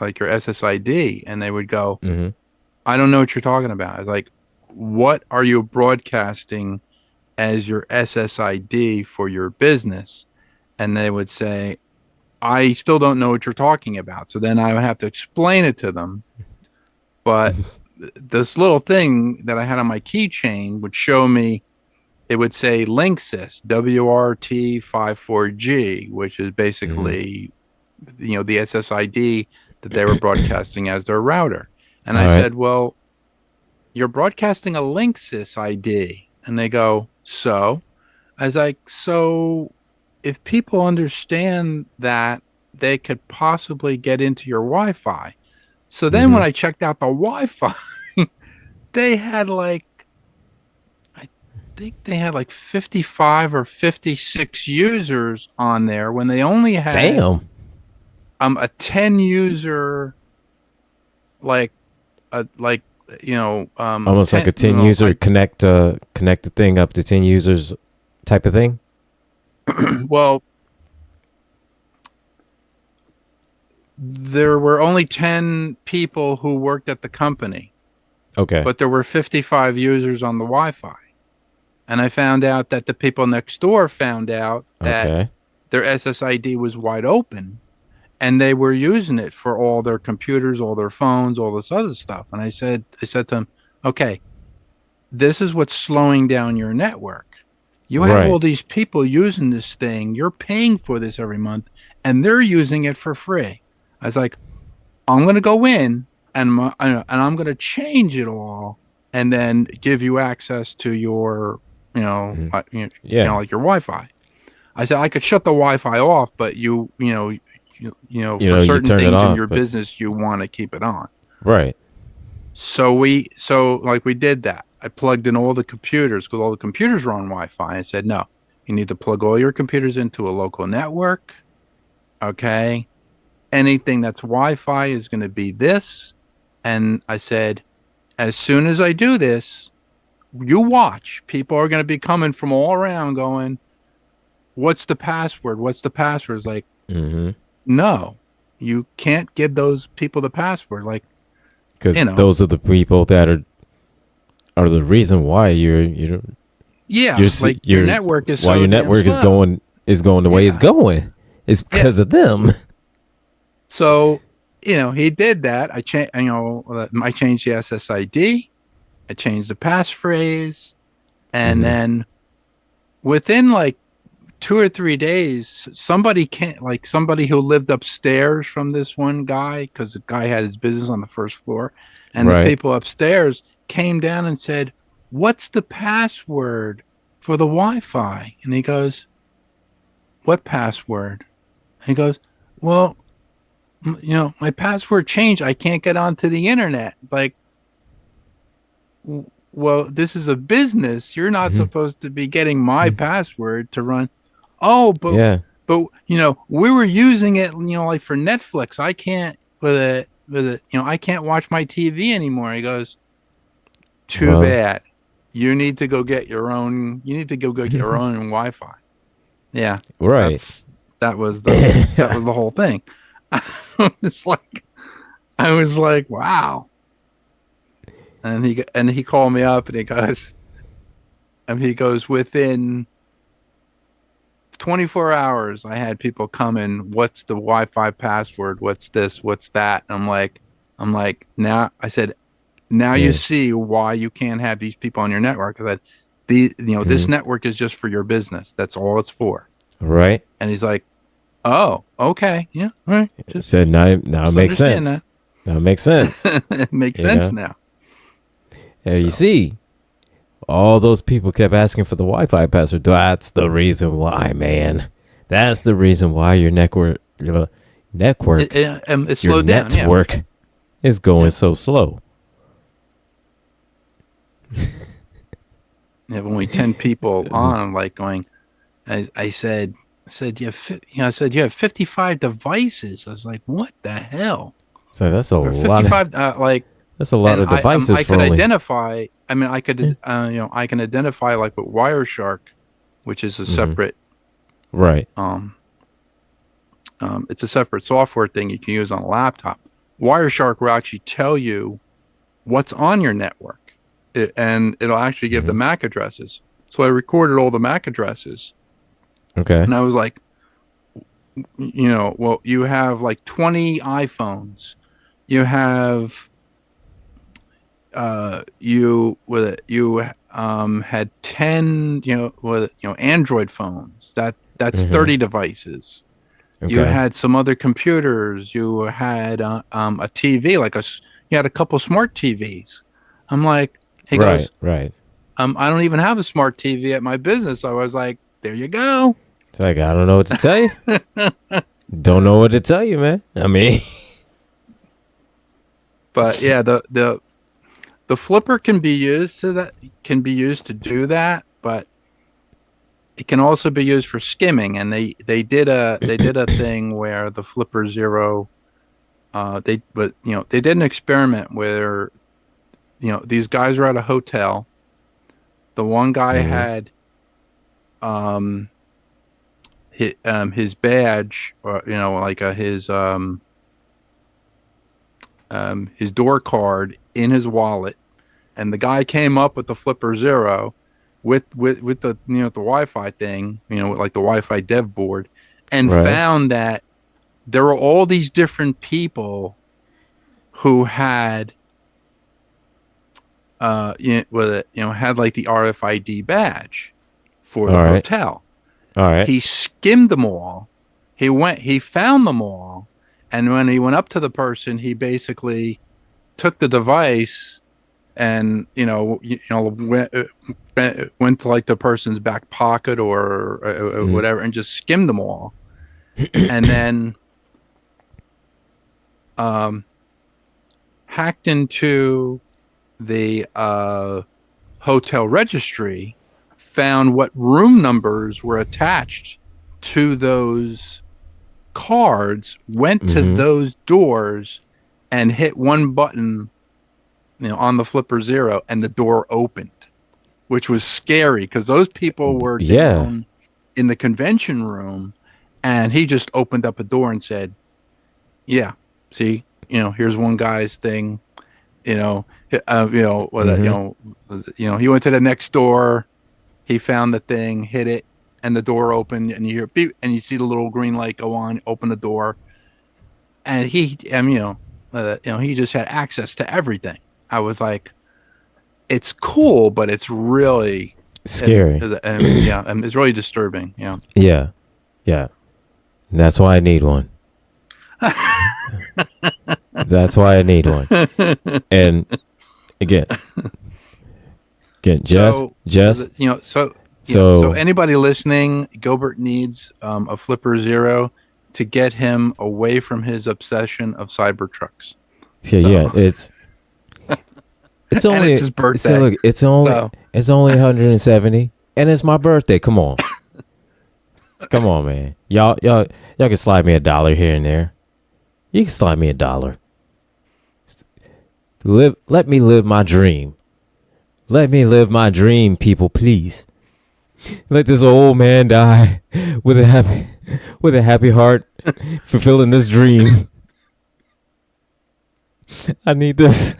like your SSID, and they would go, I don't know what you're talking about. I was like, what are you broadcasting as your SSID for your business? And they would say, I still don't know what you're talking about. So then I would have to explain it to them. But this little thing that I had on my keychain would show me, it would say Linksys WRT54G, which is basically the SSID that they were broadcasting as their router. And I said, well, you're broadcasting a Linksys ID. And they go, so? I was like, so if people understand that, they could possibly get into your Wi-Fi. So then when I checked out the Wi-Fi, they had I think they had 55 or 56 users on there when they only had a 10 user almost 10, like a 10 user connect the thing up to 10 users type of thing. Well, there were only 10 people who worked at the company. Okay. But there were 55 users on the Wi-Fi. And I found out that the people next door found out that their SSID was wide open, and they were using it for all their computers, all their phones, all this other stuff. And I said to them, okay, this is what's slowing down your network. You have all these people using this thing. You're paying for this every month, and they're using it for free. I was like, I'm going to go in and I'm going to change it all, and then give you access to your, like your Wi-Fi. I said I could shut the Wi-Fi off, but for certain things in your business, you want to keep it on. Right. So we did that. I plugged in all the computers because all the computers were on Wi-Fi. I said, no, you need to plug all your computers into a local network. Okay. Anything that's Wi-Fi is going to be this. And I said, as soon as I do this, you watch. People are going to be coming from all around going, what's the password? What's the password? It's like, no, you can't give those people the password. Like, because those are the people that are the reason why your network is why your network is going the way it's going. It's because of them. So, he did that. I changed the SSID. I changed the passphrase, and then within like 2 or 3 days, somebody who lived upstairs from this one guy, because the guy had his business on the first floor, and the people upstairs came down and said, "What's the password for the Wi-Fi?" And he goes, "What password?" And he goes, "Well, my password changed. I can't get onto the internet." It's like, well, this is a business. You're not supposed to be getting my password to run. Oh, but we were using it, like for Netflix. I can't I can't watch my TV anymore. He goes, too bad. You need to go get your own. You need to go get your own Wi-Fi. Yeah, right. That was the whole thing. I was like, wow. And he called me up and he goes, within 24 hours, I had people come in. What's the Wi-Fi password? What's this? What's that? And I'm like, now I said, now you see why you can't have these people on your network. I said, this network is just for your business. That's all it's for. Right. And he's like, oh, okay. Yeah. All right. Said now it makes sense. That. Now it makes sense. It makes sense now. Yeah, you see, all those people kept asking for the Wi-Fi password. That's the reason why, man. That's the reason why your network it's slowed down. Network is going so slow. You have only 10 people on. I'm like going. I said you have 55 devices. I was like, what the hell? So that's a lot. 55. That's a lot of devices. I could identify. I mean, I could. I can identify like with Wireshark, which is a separate. Right. It's a separate software thing you can use on a laptop. Wireshark will actually tell you what's on your network, and it'll actually give the MAC addresses. So I recorded all the MAC addresses. Okay. And I was like, well, you have like 20 iPhones. You have. You had 10 Android phones. That's 30 devices. Okay. You had some other computers. You had a TV, you had a couple smart TVs. I'm like, he goes, right. I don't even have a smart TV at my business. I was like, there you go. It's like, I don't know what to tell you. Don't know what to tell you, man. I mean, but yeah, the flipper can be used to do that, but it can also be used for skimming. And they did a thing where the Flipper Zero, they did an experiment where, these guys were at a hotel. The one guy had his badge, or his door card in his wallet, and the guy came up with the Flipper Zero with the the Wi-Fi thing, like the Wi-Fi dev board, and found that there were all these different people who had had like the RFID badge for the hotel. All right. He skimmed them all. He found them all. And when he went up to the person, he basically took the device and went to like the person's back pocket or whatever, and just skimmed them all, and then hacked into the hotel registry, found what room numbers were attached to those cards, went to those doors and hit one button on the Flipper Zero, and the door opened, which was scary because those people were down in the convention room, and he just opened up a door and said, "Yeah, see, here's one guy's thing, you know, he went to the next door, he found the thing, hit it, and the door opened, and you hear beep, and you see the little green light go on, open the door, and he just had access to everything." I was like, it's cool, but it's really scary. And it's really disturbing. Yeah. Yeah. Yeah. That's why I need one. That's why I need one. And again, Jess. So anybody listening, Gilbert needs a Flipper Zero to get him away from his obsession of Cybertrucks. Yeah, it's only it's his birthday. It's only 170, and it's my birthday. Come on, come on, man. Y'all can slide me $1 here and there. You can slide me $1. Let me live my dream. Let me live my dream, people, please. Let this old man die with a happy heart, fulfilling this dream. I need this.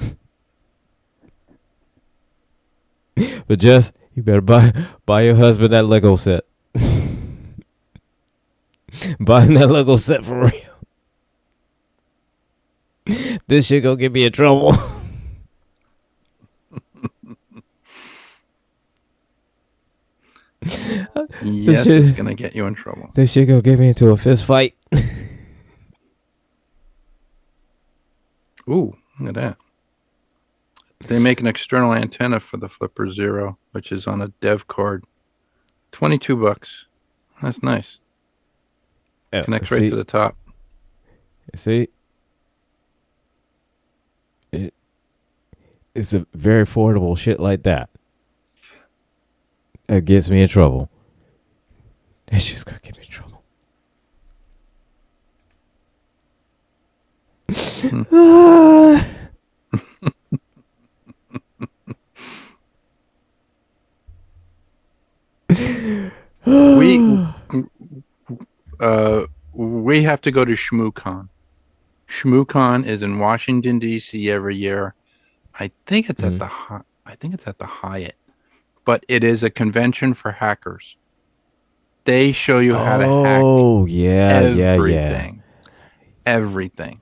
But Jess, you better buy your husband that Lego set. Buy him that Lego set for real. This shit gonna get me in trouble. Yes, it's gonna get you in trouble. This shit gonna get me into a fist fight. Ooh, look at that. They make an external antenna for the Flipper Zero, which is on a dev card. $22. That's nice. Connects right to the top. See? It's a very affordable shit like that. That gets me in trouble. That's just gonna get me in trouble. We have to go to ShmooCon. ShmooCon is in Washington D.C. every year. I think it's at the Hyatt, but it is a convention for hackers. They show you how to hack. Oh yeah, everything.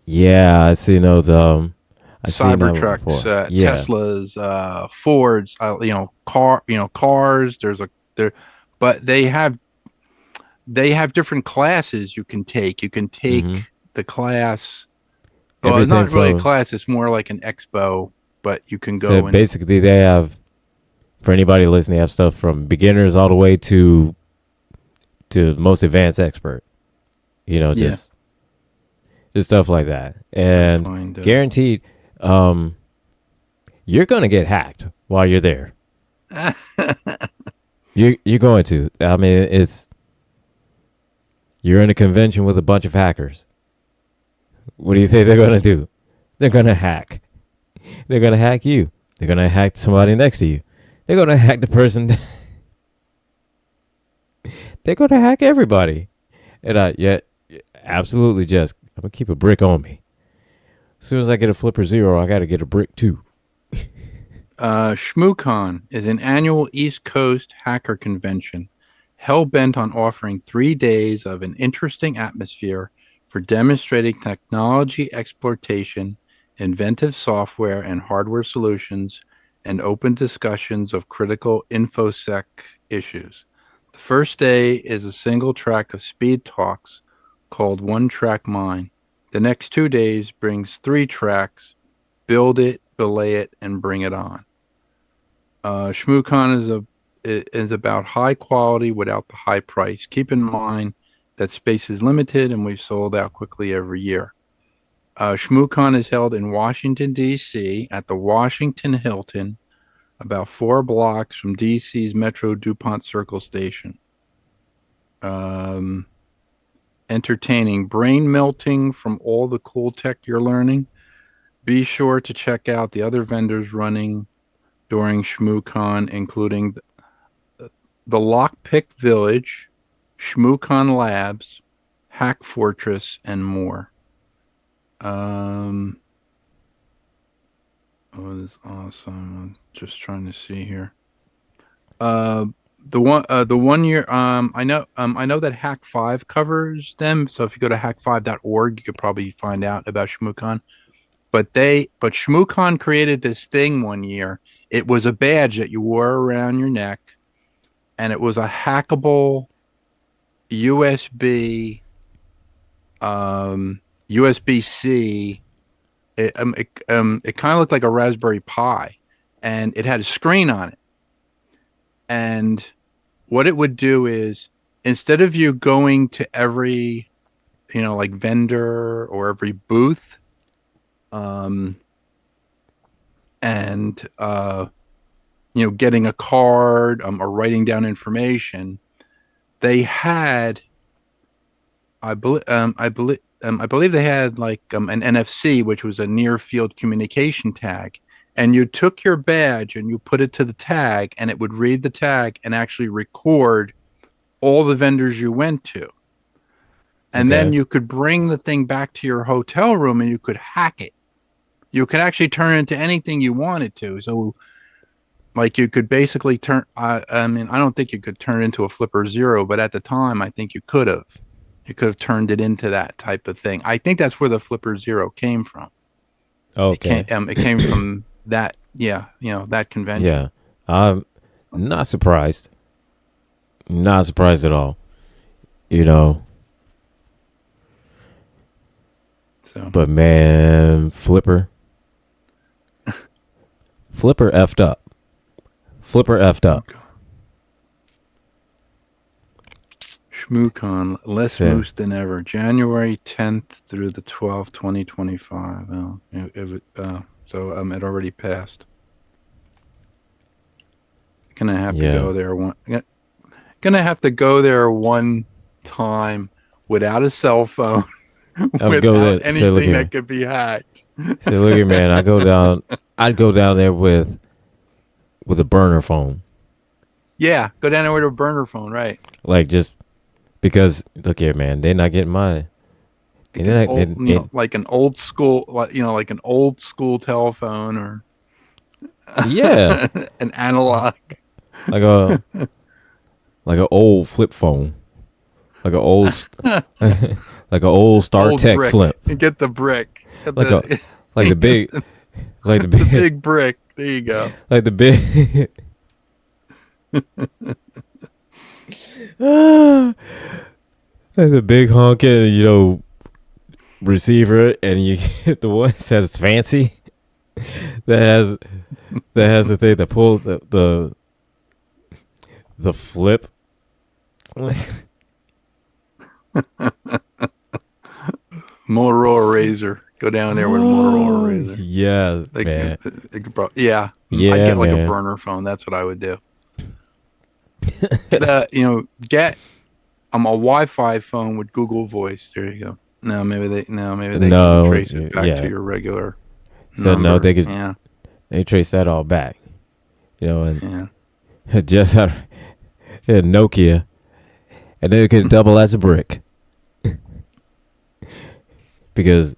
Yeah, I see those. Cybertrucks, Teslas, Fords. Cars. But they have different classes you can take. You can take the class. Well, it's not really a class. It's more like an expo, but you can go. So basically, they have, for anybody listening, they have stuff from beginners all the way to most advanced expert. Just stuff like that, and guaranteed, you're gonna get hacked while you're there. You're going to. I mean, you're in a convention with a bunch of hackers. What do you think they're going to do? They're going to hack. They're going to hack you. They're going to hack somebody next to you. They're going to hack the person. They're going to hack everybody. And absolutely, Jess, I'm going to keep a brick on me. As soon as I get a Flipper Zero, I got to get a brick too. ShmooCon is an annual East Coast hacker convention hell-bent on offering 3 days of an interesting atmosphere for demonstrating technology exploitation, inventive software and hardware solutions, and open discussions of critical InfoSec issues. The first day is a single track of speed talks called One Track Mind. The next 2 days brings 3 tracks, Build It, Belay It, and Bring It On. ShmooCon is about high quality without the high price. Keep in mind that space is limited and we've sold out quickly every year. ShmooCon is held in Washington, D.C. at the Washington Hilton, about 4 blocks from D.C.'s Metro DuPont Circle Station. Entertaining, brain melting from all the cool tech you're learning. Be sure to check out the other vendors running during ShmooCon, including the Lockpick Village, ShmooCon Labs, Hack Fortress, and more. Oh, this is awesome. I'm just trying to see here. The 1 year, I know that Hack 5 covers them. So if you go to hack5.org, you could probably find out about ShmooCon. But ShmooCon created this thing 1 year. It was a badge that you wore around your neck, and it was a hackable USB, USB-C. It kind of looked like a Raspberry Pi, and it had a screen on it. And what it would do is, instead of you going to every, like vendor or every booth, and getting a card, or writing down information, they had, I believe they had like an NFC, which was a near field communication tag, and you took your badge and you put it to the tag, and it would read the tag and actually record all the vendors you went to. And then you could bring the thing back to your hotel room and you could hack it. You could actually turn it into anything you wanted to. So, like, you could basically turn, I don't think you could turn it into a Flipper Zero, but at the time, I think you could have. You could have turned it into that type of thing. I think that's where the Flipper Zero came from. Okay. It came from that, that convention. Yeah. I'm not surprised. Not surprised at all. So. But man, Flipper effed up. Flipper effed up. ShmooCon, less moose than ever. January 10th through the 12th, 2025. Oh, so it already passed. Gonna have to go there one time without a cell phone, without anything that could be hacked. So look at, man, I'd go down there with a burner phone. Yeah, go down there with a burner phone, right? Like, just because, look here, man, they're not getting my. Like an old school, like an old school telephone, or an analog, like an old flip phone, like an old like an old StarTech brick. flip. And get the brick, the big the big brick. There you go. Like the big. Like the big honking, receiver, and you get the one that's fancy, that has the thing that pulls the flip. Motorola Razor. Go down there with a Motorola Razor. Yeah, man. I'd get like a burner phone. That's what I would do. Get a Wi-Fi phone with Google Voice. There you go. Maybe they can trace it back to your regular number. They trace that all back. And just had Nokia, and they could double as a brick. Because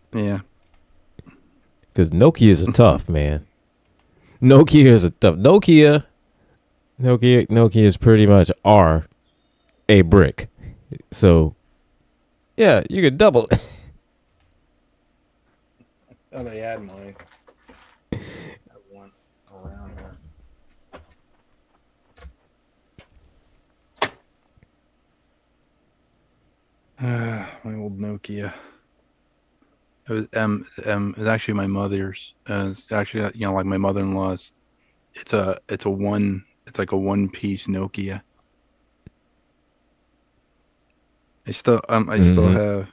Nokia's a tough, man. Nokia is pretty much a brick. So, yeah, you could double it. Oh, they had mine. I have one around here. My old Nokia. It was actually my mother's. It's actually, like my mother-in-law's. It's like a one-piece Nokia. I still have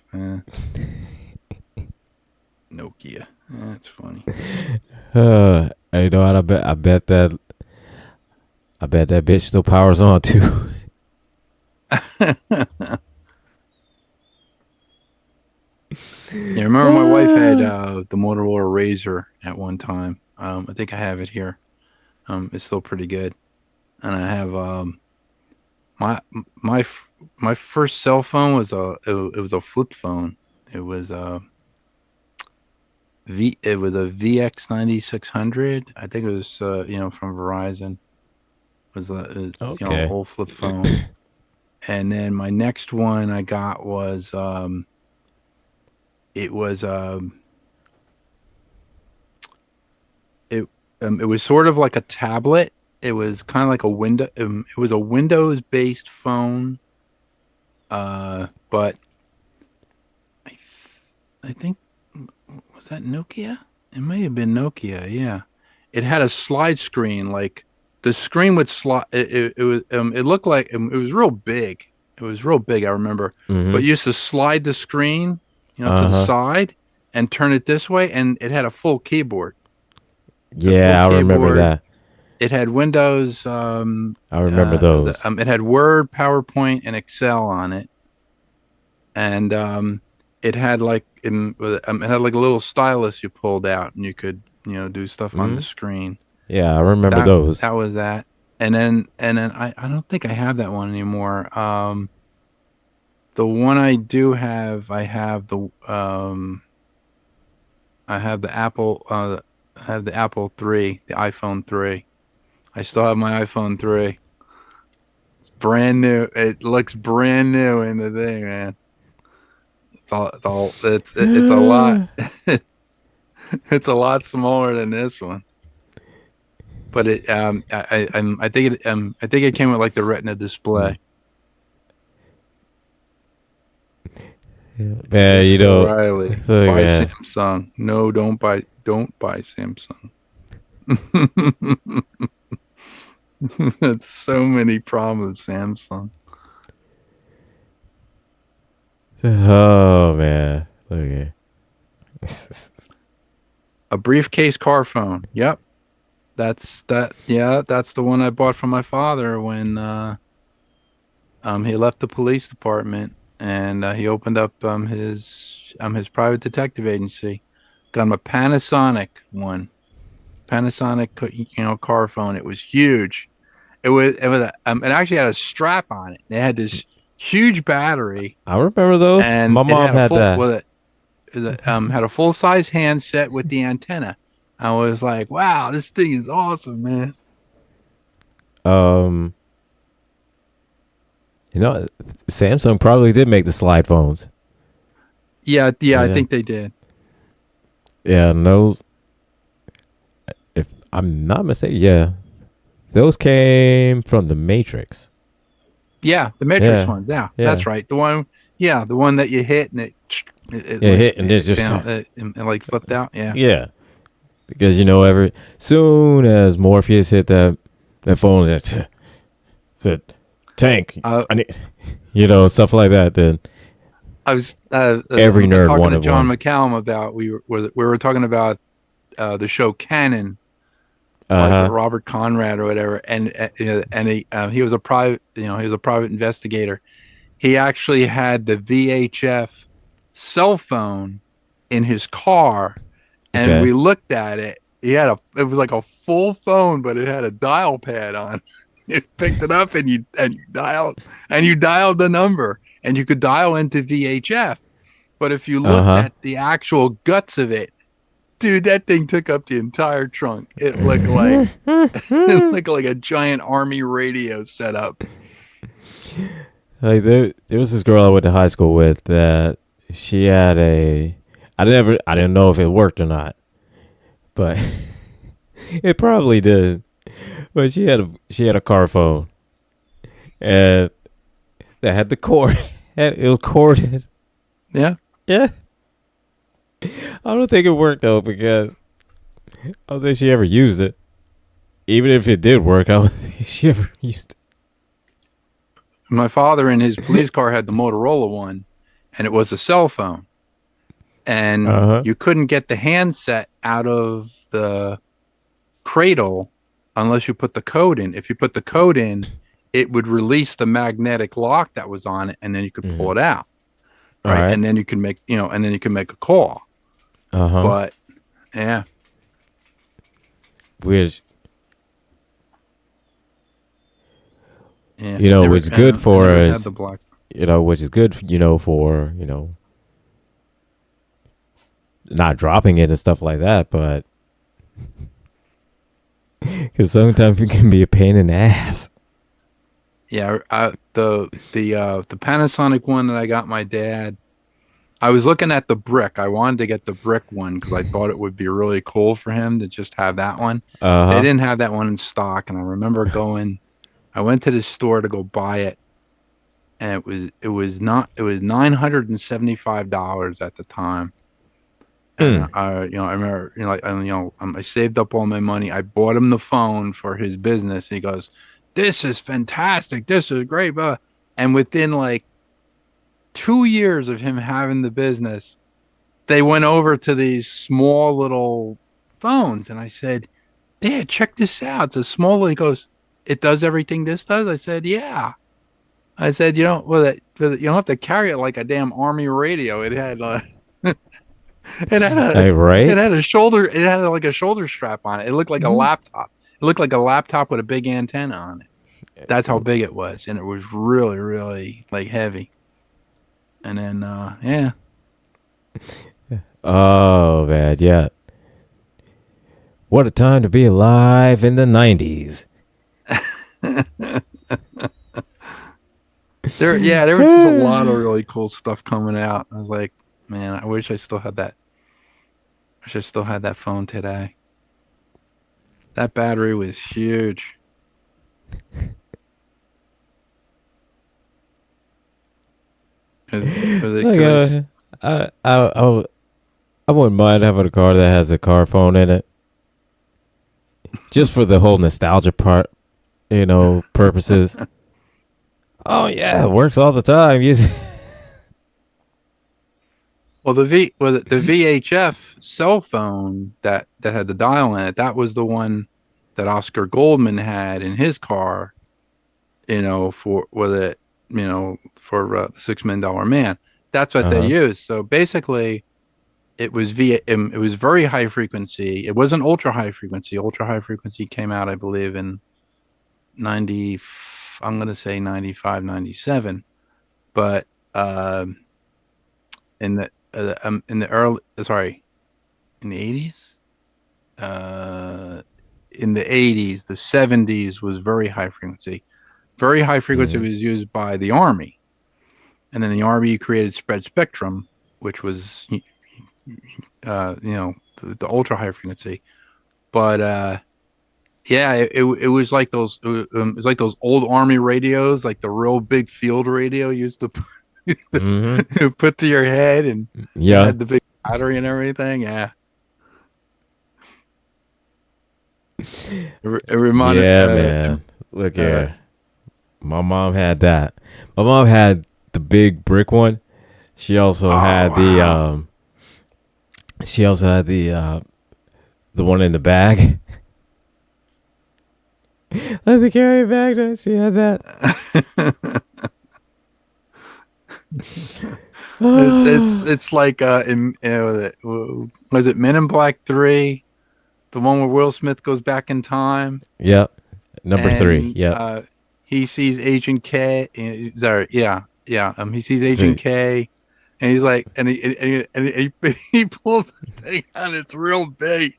Nokia. That's funny. I bet that bitch still powers on too. Yeah, I remember my wife had the Motorola Razor at one time. I think I have it here. It's still pretty good. And I have my my my first cell phone was it was a flip phone. It was it was a VX 9600. I think it was from Verizon. It was Okay. old flip phone. And then my next one I got was it was it was sort of like a tablet. It was kind of like a window. It was a Windows-based phone, but I, I think was that Nokia? It may have been Nokia. Yeah, it had a slide screen. Like the screen would slide. It was. It looked like it was real big. It was real big. I remember, but you used to slide the screen, to the side and turn it this way, and it had a full keyboard. Yeah, I remember that. It had Windows. I remember those. It had Word, PowerPoint, and Excel on it, and it had like it had like a little stylus you pulled out, and you could do stuff on the screen. Yeah, I remember those. That was that, and then I don't think I have that one anymore. The one I do have, I have the Apple. I have the Apple 3, the iPhone 3. I still have my iPhone 3. It's brand new. It looks brand new in the thing, man. It's a lot. It's a lot smaller than this one. But I think it came with like the Retina display. Yeah, Riley, buy Samsung. No, don't buy Samsung. That's so many problems, Samsung. Oh man, okay. A briefcase car phone. Yep, that's that. Yeah, that's the one I bought from my father when he left the police department and he opened up his private detective agency. Got him a Panasonic one. Panasonic, car phone. It was huge. It actually had a strap on it. It had this huge battery. I remember those. And my mom had that. With it had a full size handset with the antenna. I was like, wow, this thing is awesome, man. Samsung probably did make the slide phones. Yeah, I think they did. Yeah, and those, if I'm not mistaken, those came from the Matrix. Yeah, the Matrix ones. Yeah, that's right. The one that you hit and it hit and it just like flipped out. Yeah. Yeah, because every soon as Morpheus hit that phone, it said tank. I need, stuff like that. Then I was every nerd talking wanted to John one. McCallum about we were talking about the show Canon. Like Robert Conrad or whatever, and he was a private investigator. He actually had the VHF cell phone in his car, and we looked at it. It was like a full phone, but it had a dial pad on. You picked it up and you dialed the number, and you could dial into VHF. But if you looked at the actual guts of it, dude, that thing took up the entire trunk. It looked like a giant army radio setup. Like there was this girl I went to high school with that she had I didn't know if it worked or not, but it probably did. But she had a car phone, and that had the cord. It was corded. Yeah. Yeah. I don't think it worked though, because I don't think she ever used it. Even if it did work, I don't think she ever used it. My father in his police car had the Motorola one, and it was a cell phone. And you couldn't get the handset out of the cradle unless you put the code in. If you put the code in, it would release the magnetic lock that was on it, and then you could pull it out. right? And then you can make a call. But yeah, which yeah, which is good for us. Which is good, for not dropping it and stuff like that, but because sometimes it can be a pain in the ass. Yeah, the Panasonic one that I got my dad. I was looking at the brick. I wanted to get the brick one because I thought it would be really cool for him to just have that one. They didn't have that one in stock, and I remember I went to the store to go buy it, and it was $975 at the time. And I remember, I saved up all my money. I bought him the phone for his business. He goes, "This is fantastic. This is great." And within like 2 years of him having the business, they went over to these small little phones, and I said, "Dad, check this out. It's a small." He goes, "It does everything this does?" I said, "Yeah." I said, you don't have to carry it like a damn army radio. It had it had a shoulder. It had like a shoulder strap on it. It looked like a laptop. It looked like a laptop with a big antenna on it. That's how big it was, and it was really, really like heavy. And then, yeah. Oh man, yeah. What a time to be alive in the 90s. There was just a lot of really cool stuff coming out. I was like, man, I wish I still had that. I wish I still had that phone today. That battery was huge. I wouldn't mind having a car that has a car phone in it, just for the whole nostalgia part, purposes. Oh yeah, it works all the time. Well, the VHF cell phone that had the dial in it, that was the one that Oscar Goldman had in his car, for the $6 Million Man. That's what they used. So basically, it was very high frequency. It wasn't ultra high frequency. Ultra high frequency came out, I believe, in 90. I'm going to say 95, 97. But in the 80s, in the 80s, the 70s was very high frequency. Very high frequency was used by the Army, and then the Army created spread spectrum, which was the ultra high frequency. But yeah, it was like those. It was like those old Army radios, like the real big field radio used to put to your head, and had the big battery and everything. Yeah, it reminded. Man. Look here, my mom had that. My mom had the big brick one. She also had the. She also had the one in the bag. Like the carry bag. She had that. It's like was it Men in Black 3, the one where Will Smith goes back in time? Yep, number 3. Yep. He sees Agent K. Sorry, yeah. He sees Agent K, and he's like, and he pulls the thing out. It's real big.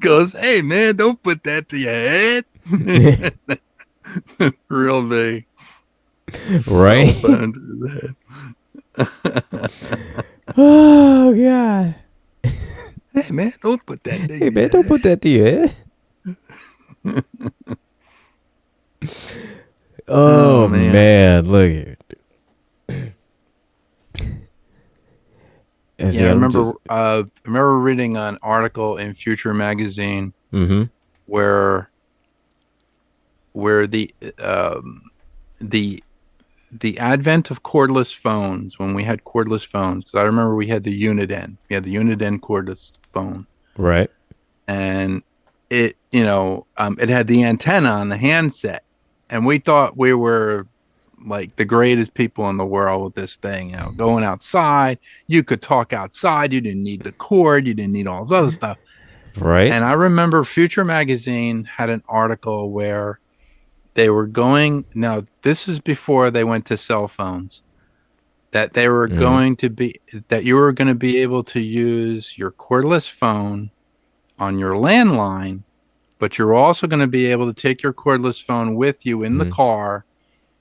Goes, "Hey man, don't put that to your head." Real big, right? Oh god! Hey man, don't put that. Don't put that to your head. Oh man, look here. Yeah, I remember reading an article in Future magazine where the advent of cordless phones, when we had cordless phones, because I remember we had the Uniden. We had the Uniden cordless phone. Right. And it, it had the antenna on the handset. And we thought we were like the greatest people in the world with this thing, you know, going outside. You could talk outside. You didn't need the cord. You didn't need all this other stuff. Right. And I remember Future Magazine had an article where they were going, now this is before they went to cell phones, that they were going to be, that you were going to be able to use your cordless phone on your landline, but you're also going to be able to take your cordless phone with you in the car,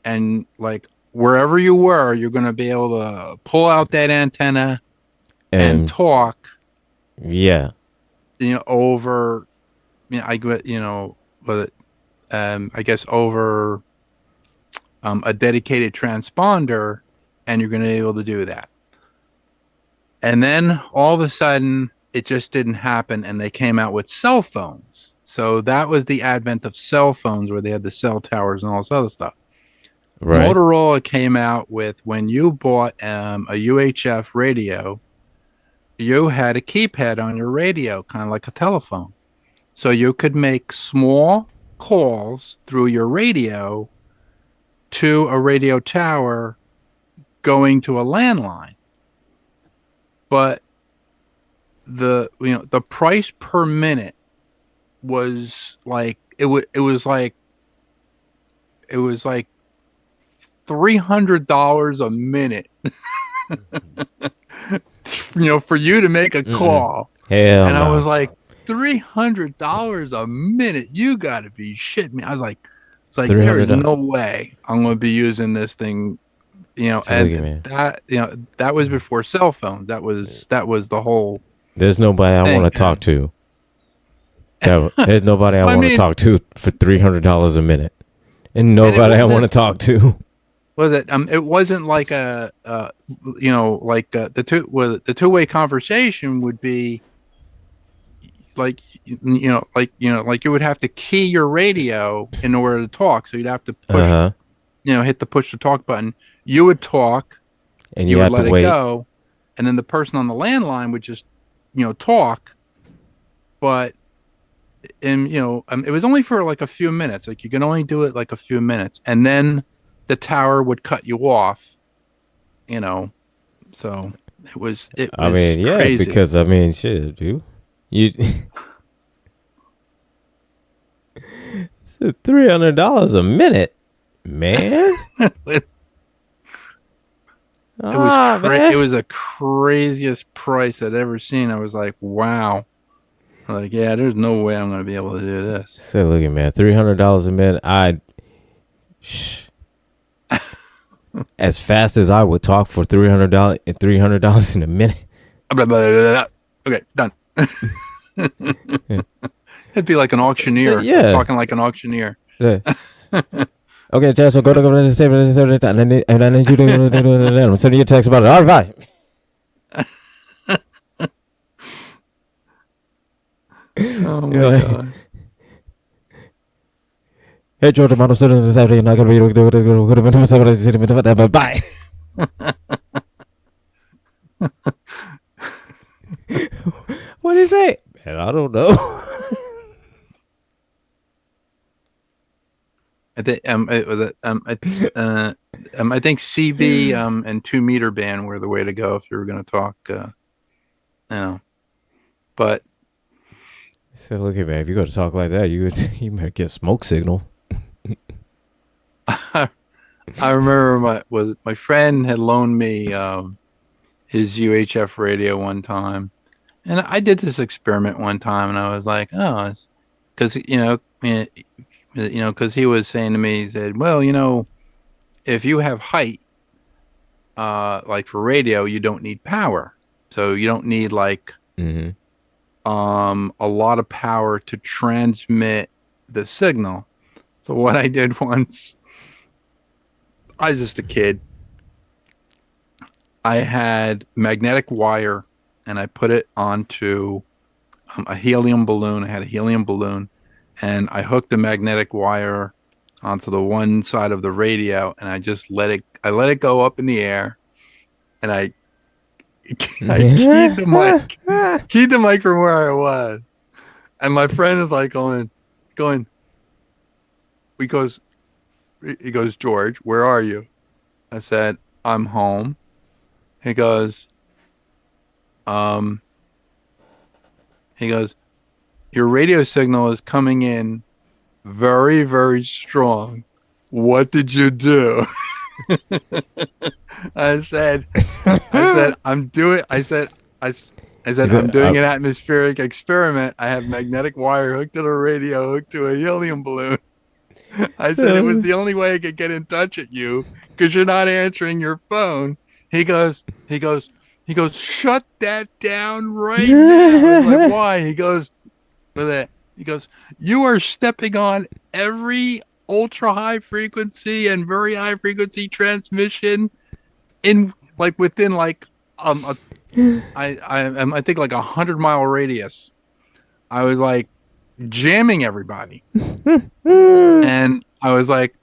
and like wherever you were, you're going to be able to pull out that antenna and talk. Yeah. You know, over, you know, I guess over a dedicated transponder, and you're going to be able to do that. And then all of a sudden, it just didn't happen, and they came out with cell phones. So that was the advent of cell phones, where they had the cell towers and all this other stuff. Right. Motorola came out with, when you bought a UHF radio, you had a keypad on your radio, kind of like a telephone. So you could make small calls through your radio to a radio tower going to a landline. But the price per minute was like it was like $300 a minute. You know, for you to make a call. Hell and no. I was like, $300 a minute? You got to be shitting me. I was like, it's like, there is no way I'm going to be using this thing. You know, and that, you know, that was before cell phones. That was the whole. There's nobody I want to talk to. There's nobody I want to talk to for $300 a minute, and nobody I want to talk to. Was it? It wasn't like a, you know, like the two-way conversation would be like, like you would have to key your radio in order to talk. So you'd have to push, hit the push to talk button. You would talk, and you would let it go, and then the person on the landline would just, talk. But, it was only for like a few minutes. Like you can only do it like a few minutes, and then the tower would cut you off. So it was. I mean, yeah, crazy. Because I mean, shit, dude, you. $300 a minute, man. It was the craziest price I'd ever seen. I was like, wow. Like, yeah, there's no way I'm going to be able to do this. So look at, man, $300 a minute. As fast as I would talk for $300 in a minute. Okay, done. It'd be like an auctioneer. Yeah. Talking like an auctioneer. Yeah. Okay, Jess, go to save it, and I need you to I'm sending you a text about it. All right. Oh my God. Hey, Jordan, I'm sitting on Saturday, and I'm going to be bye. What did he say? Man, I don't know. I think CB and 2 meter band were the way to go if you were going to talk. But so look at, man, if you go to talk like that, you might get smoke signal. I remember my friend had loaned me his UHF radio one time, and I did this experiment one time, and I was like, oh, it's because because he was saying to me, he said, well, if you have height, like for radio, you don't need power, so you don't need like a lot of power to transmit the signal. So what I did once, I was just a kid. I had magnetic wire, and I put it onto a helium balloon. I had a helium balloon, and I hooked the magnetic wire onto the one side of the radio, and I just let it go up in the air, and I keyed the mic from where I was, and my friend is like going. He goes, George, where are you? I said, I'm home. He goes, um, he goes, your radio signal is coming in very, very strong. What did you do? I said, I'm doing, I said, I'm doing an atmospheric experiment. I have magnetic wire hooked to the radio, hooked to a helium balloon. I said, it was the only way I could get in touch with you because you're not answering your phone. He goes, he goes, he goes, shut that down right now. I was like, why? He goes, with it. He goes, you are stepping on every ultra high frequency and very high frequency transmission in like within like a I think like 100-mile radius. I was like jamming everybody, and I was like,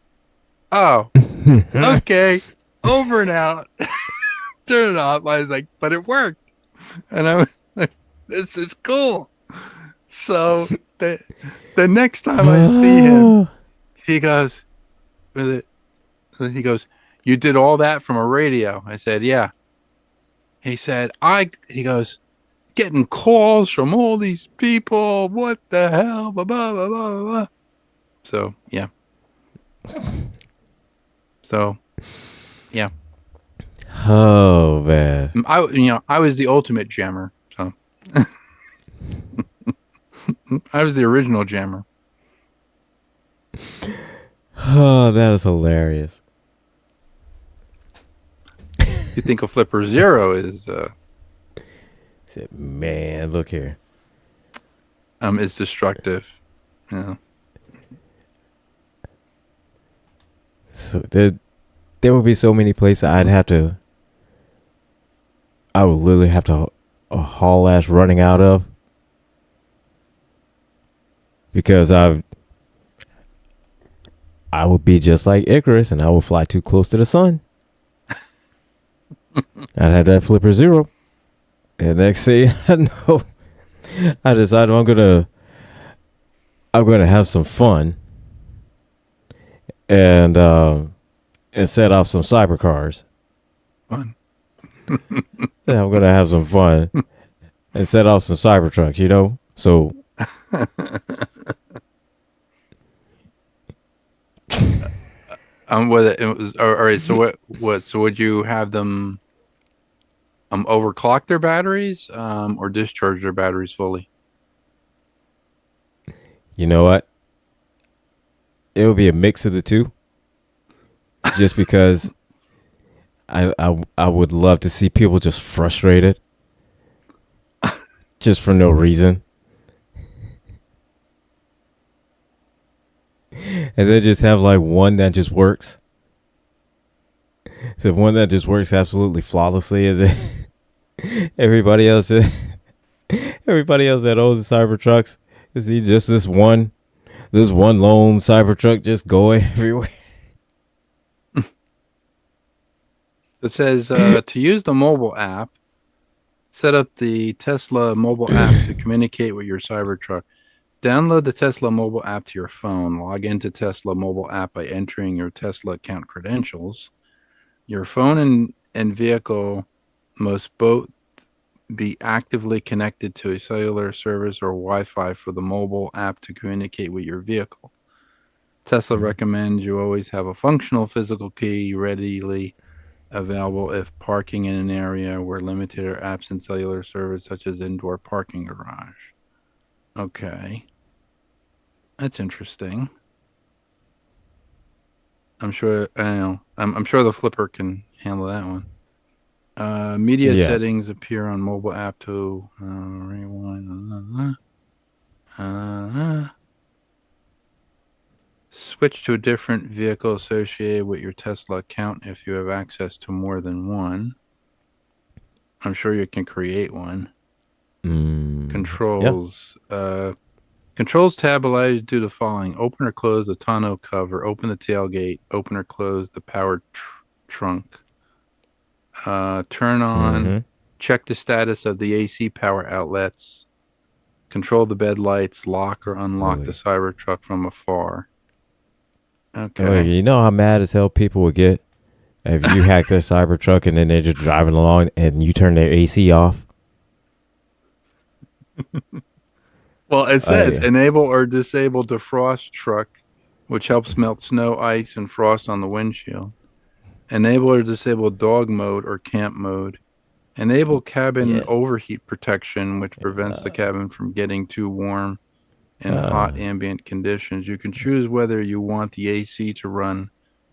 "Oh, okay, over and out." Turn it off. I was like, "But it worked," and I was like, "This is cool." So the next time I see him, he goes, "With it," he goes, "You did all that from a radio?" I said, "Yeah." He said, he goes, getting calls from all these people. What the hell? Blah, blah, blah, blah, blah. So, yeah. Oh, man. I was the ultimate jammer. So, I was the original jammer. Oh, that is hilarious. You think a Flipper Zero is said, man, look here. Is destructive. Yeah. So there would be so many places I would literally have to haul ass running out of, because I would be just like Icarus and I would fly too close to the sun. I'd have that Flipper Zero. And next thing I know, I decided I'm gonna have some fun and set off some cybercars. Fun. Yeah, I'm gonna have some fun and set off some Cybertrucks, you know? So whether it was all right, so what so would you have them overclock their batteries or discharge their batteries fully? You know what? It would be a mix of the two. Just because I would love to see people just frustrated. Just for no reason. And then just have like one that just works. So one that just works absolutely flawlessly, and then everybody else that owns the Cybertrucks is just this one lone Cybertruck just going everywhere. It says to use the mobile app, set up the Tesla mobile app to communicate with your Cybertruck. Download the Tesla mobile app to your phone. Log into Tesla mobile app by entering your Tesla account credentials. Your phone and vehicle must both be actively connected to a cellular service or Wi-Fi for the mobile app to communicate with your vehicle. Tesla recommends you always have a functional physical key readily available if parking in an area where limited or absent cellular service, such as indoor parking garage. Okay. That's interesting. I'm sure I'm sure the Flipper can handle that one. Media settings appear on mobile app to rewind. Switch to a different vehicle associated with your Tesla account if you have access to more than one. I'm sure you can create one. Controls. Yeah. Controls tab allows you to do the following: open or close the tonneau cover, open the tailgate, open or close the power trunk. Turn on, check the status of the AC power outlets, control the bed lights, lock or unlock the Cybertruck from afar. Okay. You know how mad as hell people would get If you hack their Cybertruck and then they're just driving along and you turn their AC off. Well, it says enable or disable defrost truck, which helps melt snow, ice, and frost on the windshield. Enable or disable dog mode or camp mode. Enable cabin overheat protection, which prevents the cabin from getting too warm in hot ambient conditions. You can choose whether you want the AC to run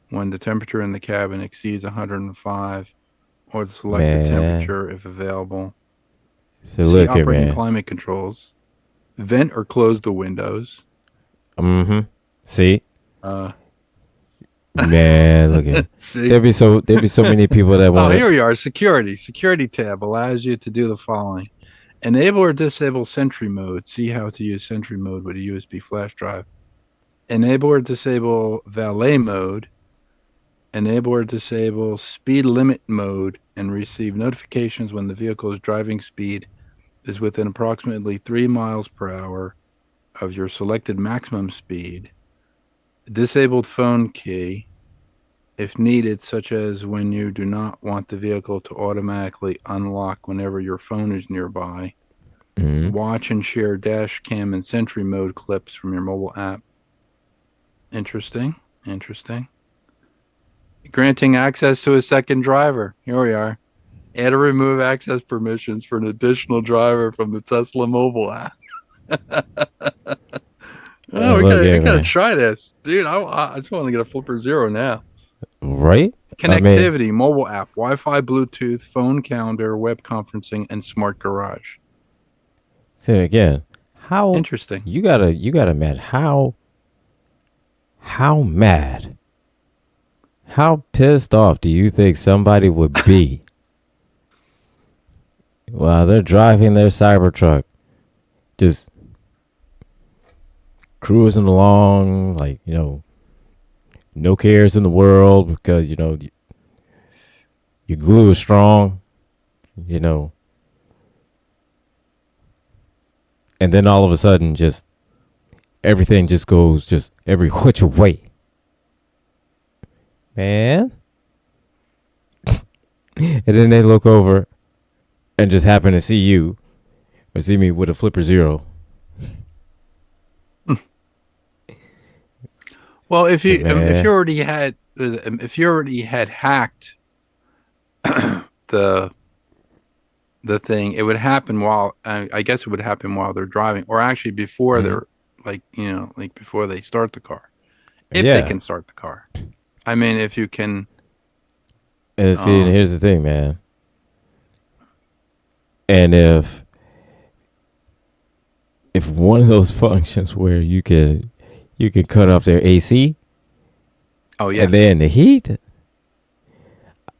when the temperature in the cabin exceeds 105 or the selected temperature if available. So look here, operating climate controls. Vent or close the windows. Mm-hmm. See? Man, look at there'd be so many people that want. Oh, here we are. Security tab allows you to do the following: enable or disable Sentry mode. See how to use Sentry mode with a USB flash drive. Enable or disable valet mode. Enable or disable speed limit mode and receive notifications when the vehicle's driving speed is within approximately 3 miles per hour of your selected maximum speed. Disabled phone key, if needed, such as when you do not want the vehicle to automatically unlock whenever your phone is nearby. Mm-hmm. Watch and share dash cam and Sentry mode clips from your mobile app. Interesting. Granting access to a second driver. Here we are. Add or remove access permissions for an additional driver from the Tesla mobile app. We gotta try this, dude. I just want to get a Flipper Zero now. Right? Connectivity, mobile app, Wi-Fi, Bluetooth, phone calendar, web conferencing, and smart garage. Say it again. How interesting? You gotta mad. How mad? How pissed off do you think somebody would be while they're driving their Cybertruck, just cruising along, like, no cares in the world because, your glue is strong, and then all of a sudden just everything just goes just every which way. Man. And then they look over and just happen to see you or see me with a Flipper Zero. Well, if you already had hacked the thing, it would happen while I guess it would happen while they're driving, or actually before they're before they start the car, if they can start the car. I mean, if you can. And see, and here's the thing, man. And if one of those functions where you can cut off their AC. Oh yeah. And then the heat.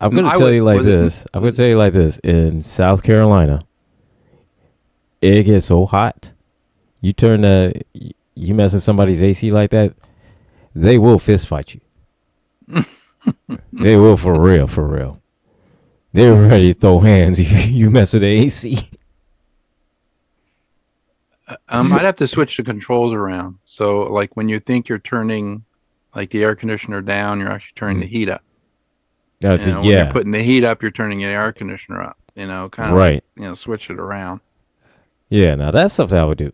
I'm gonna tell you like this. In South Carolina, it gets so hot. You mess with somebody's AC like that, they will fist fight you. They will for real. They're ready to throw hands if you mess with the AC. I'd have to switch the controls around. So, like when you think you're turning, like the air conditioner down, you're actually turning the heat up. That's when you're putting the heat up, you're turning the air conditioner up. Kind of right. Switch it around. Yeah, now that's something I would do.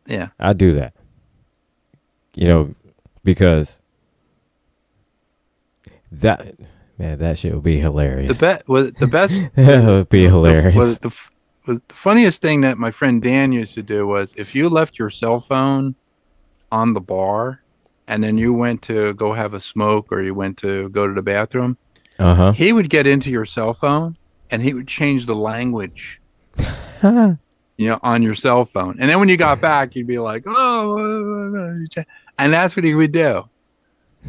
Yeah, I'd do that. Because that shit would be hilarious. The best. It would be hilarious. The funniest thing that my friend Dan used to do was if you left your cell phone on the bar and then you went to go have a smoke or you went to go to the bathroom, he would get into your cell phone and he would change the language, on your cell phone. And then when you got back, you'd be like, oh, and that's what he would do.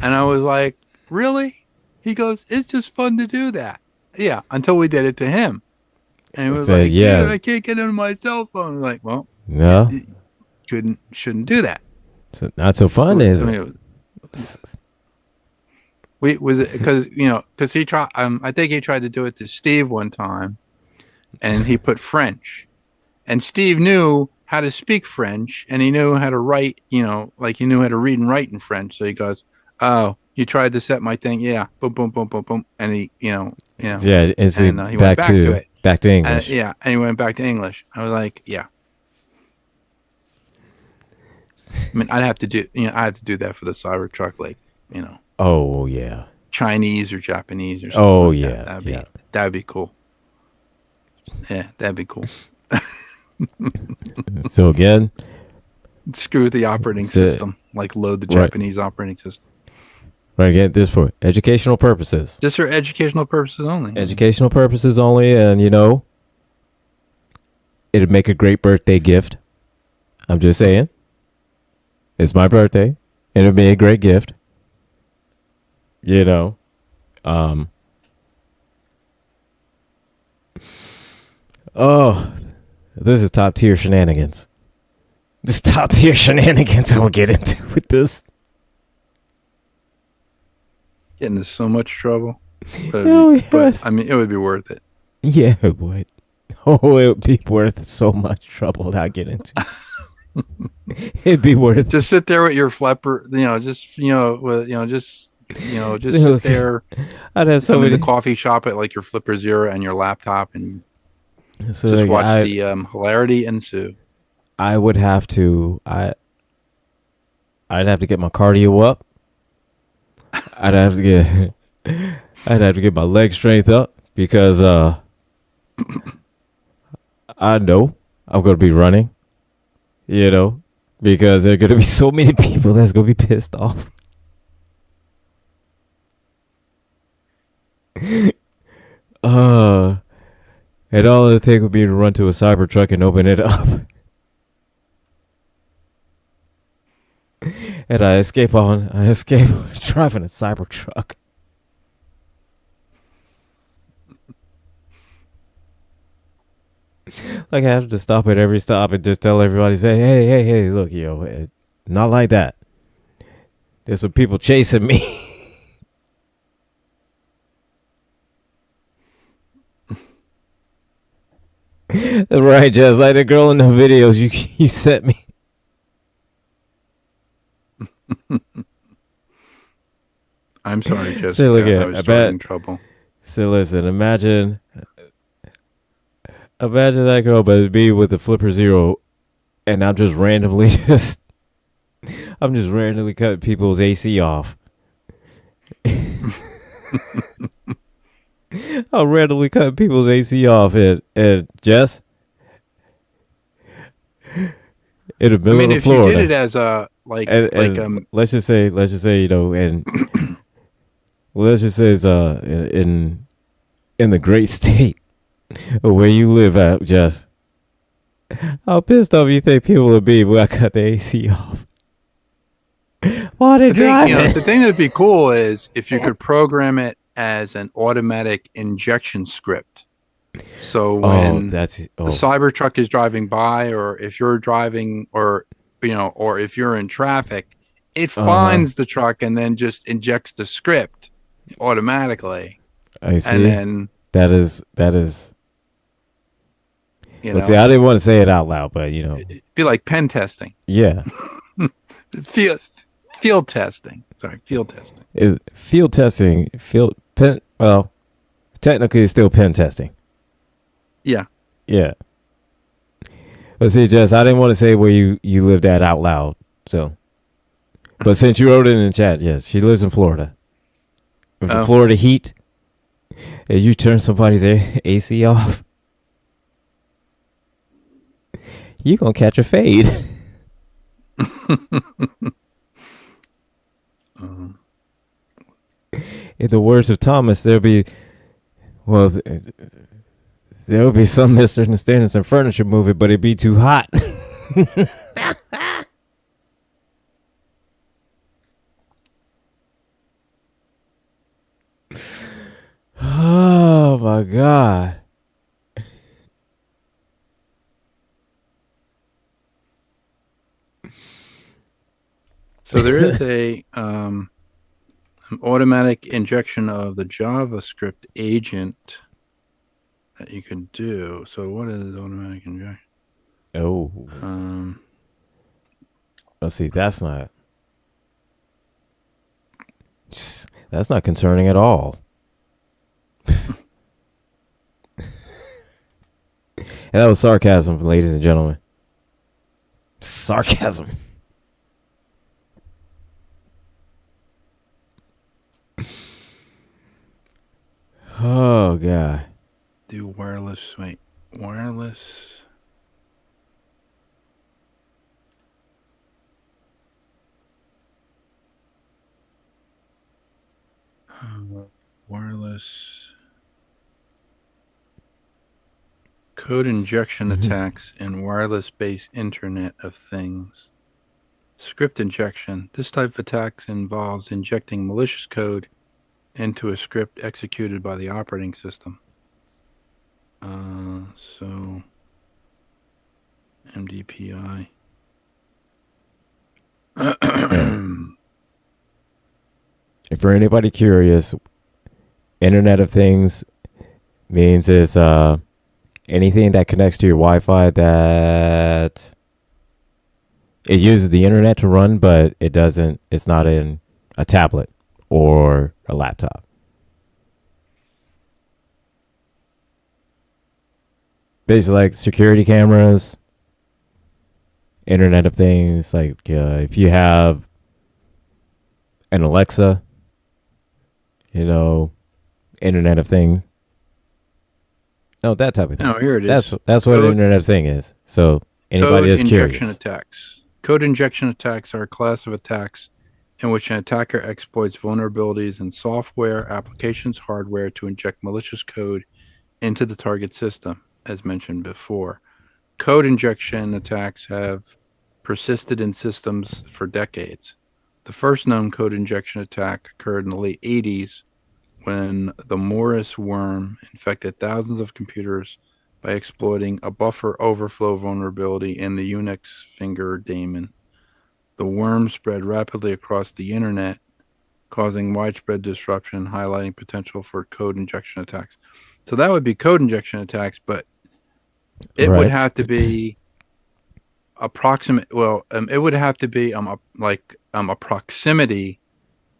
And I was like, really? He goes, it's just fun to do that. Yeah, until we did it to him. And he was like, dude, I can't get into my cell phone. I'm like, well, no, shouldn't do that. So not so fun, is it? Because he tried. I think he tried to do it to Steve one time, and he put French, and Steve knew how to speak French, and he knew how to write. He knew how to read and write in French. So he goes, "Oh, You tried to set my thing. Yeah. Boom, boom, boom, boom, boom. And he, Yeah, it's and he went back to it. Back to English. And he went back to English. I was like, yeah. I mean, I have to do that for the Cybertruck, like, Oh yeah. Chinese or Japanese or something. Oh like yeah. That'd be cool. Yeah, that'd be cool. So again, screw the operating system. Like load the Japanese operating system. Right, again, this for educational purposes. Just for educational purposes only. Educational purposes only, and it'd make a great birthday gift. I'm just saying. It's my birthday, and it'd be a great gift. Oh, this is top tier shenanigans. This top tier shenanigans I will get into with this. Get into so much trouble. But I mean, it would be worth it. Yeah, it would. Oh, it would be worth so much trouble that I get into. It'd be worth it. Just sit there with your flipper, just sit there. I'd have so in the coffee shop at like your Flipper Zero and your laptop and so just watch the hilarity ensue. I would have to. I'd have to get my cardio up. I'd have to get my leg strength up because I know I'm going to be running. Because there are going to be so many people that's going to be pissed off. And all it would take would be to run to a Cybertruck and open it up. And I escape driving a Cybertruck. Like I have to stop at every stop and just tell everybody, say, hey, look, not like that. There's some people chasing me. Right, just like the girl in the videos you sent me. I'm sorry, Jessica. So look I was in trouble. So listen, imagine that girl, but it'd be with the Flipper Zero, and I'm just randomly cutting people's AC off. I'm randomly cutting people's AC off, and Jess, in the middle of Florida. If you did it as a let's just say and let's just say it's in the great state where you live at, Jess. How pissed off you think people would be when I cut the AC off? Why they drive? The thing that'd be cool is if you could program it as an automatic injection script. So when the Cybertruck is driving by, or if you're driving, or if you're in traffic, it finds the truck and then just injects the script automatically. I see. And then that is. Let's see, I didn't want to say it out loud, but it'd be like pen testing. Yeah. Field testing. Sorry, field testing. Is field testing pen? Well, technically, it's still pen testing. Yeah. Yeah. Let's see, Jess, I didn't want to say where you lived at out loud, so. But since you wrote it in the chat, yes, she lives in Florida. With the Florida heat, and you turn somebody's AC off, you gonna catch a fade. In the words of Thomas, there'll be some misunderstandings in furniture movie, but it'd be too hot. Oh my God. So there is an automatic injection of the JavaScript agent that you can do. So what is automatic injection? Oh. Let's see. That's not. That's not concerning at all. And that was sarcasm, ladies and gentlemen. Sarcasm. Oh, God. Do wireless. Wait. Wireless. Wireless. Code injection attacks in wireless-based Internet of Things. Script injection. This type of attack involves injecting malicious code into a script executed by the operating system. So MDPI. If for anybody curious, Internet of Things means it's anything that connects to your Wi-Fi that it uses the internet to run, but it doesn't. It's not in a tablet or a laptop. Basically, like security cameras, Internet of Things. Like if you have an Alexa, Internet of Things. No, that type of thing. Oh, here it is. That's what an Internet of Thing is. So anybody that's curious. Code injection attacks. Code injection attacks are a class of attacks in which an attacker exploits vulnerabilities in software, applications, hardware to inject malicious code into the target system, as mentioned before. Code injection attacks have persisted in systems for decades. The first known code injection attack occurred in the late 80s when the Morris worm infected thousands of computers by exploiting a buffer overflow vulnerability in the Unix finger daemon. The worm spread rapidly across the internet, causing widespread disruption, highlighting potential for code injection attacks. So that would be code injection attacks, but it would have to be approximate. Well, it would have to be a proximity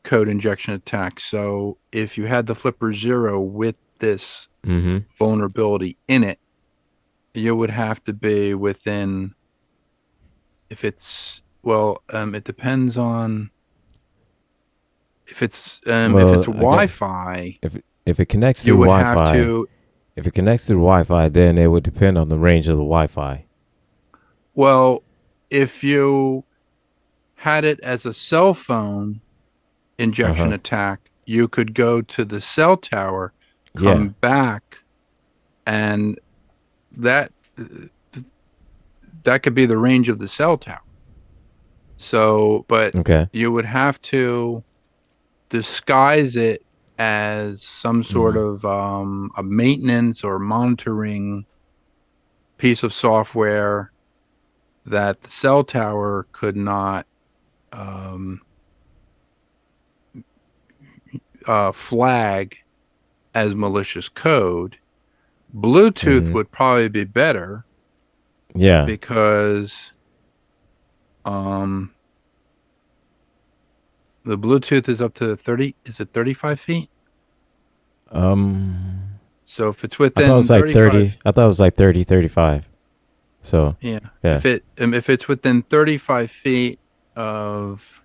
code injection attack. So if you had the Flipper Zero with this vulnerability in it, you would have to be within. If it's it depends on if it's Wi-Fi. If it connects to Wi-Fi, if it connects to Wi-Fi, then it would depend on the range of the Wi-Fi. Well, if you had it as a cell phone injection attack, you could go to the cell tower, come back, and that could be the range of the cell tower. So, but you would have to disguise it as some sort of a maintenance or monitoring piece of software that the cell tower could not flag as malicious code. Bluetooth would probably be better. Yeah. Because the Bluetooth is up to 30, is it 35 feet? So if it's within I thought it was like 30. I thought it was like 30, 35. So yeah. If it's within 35 feet of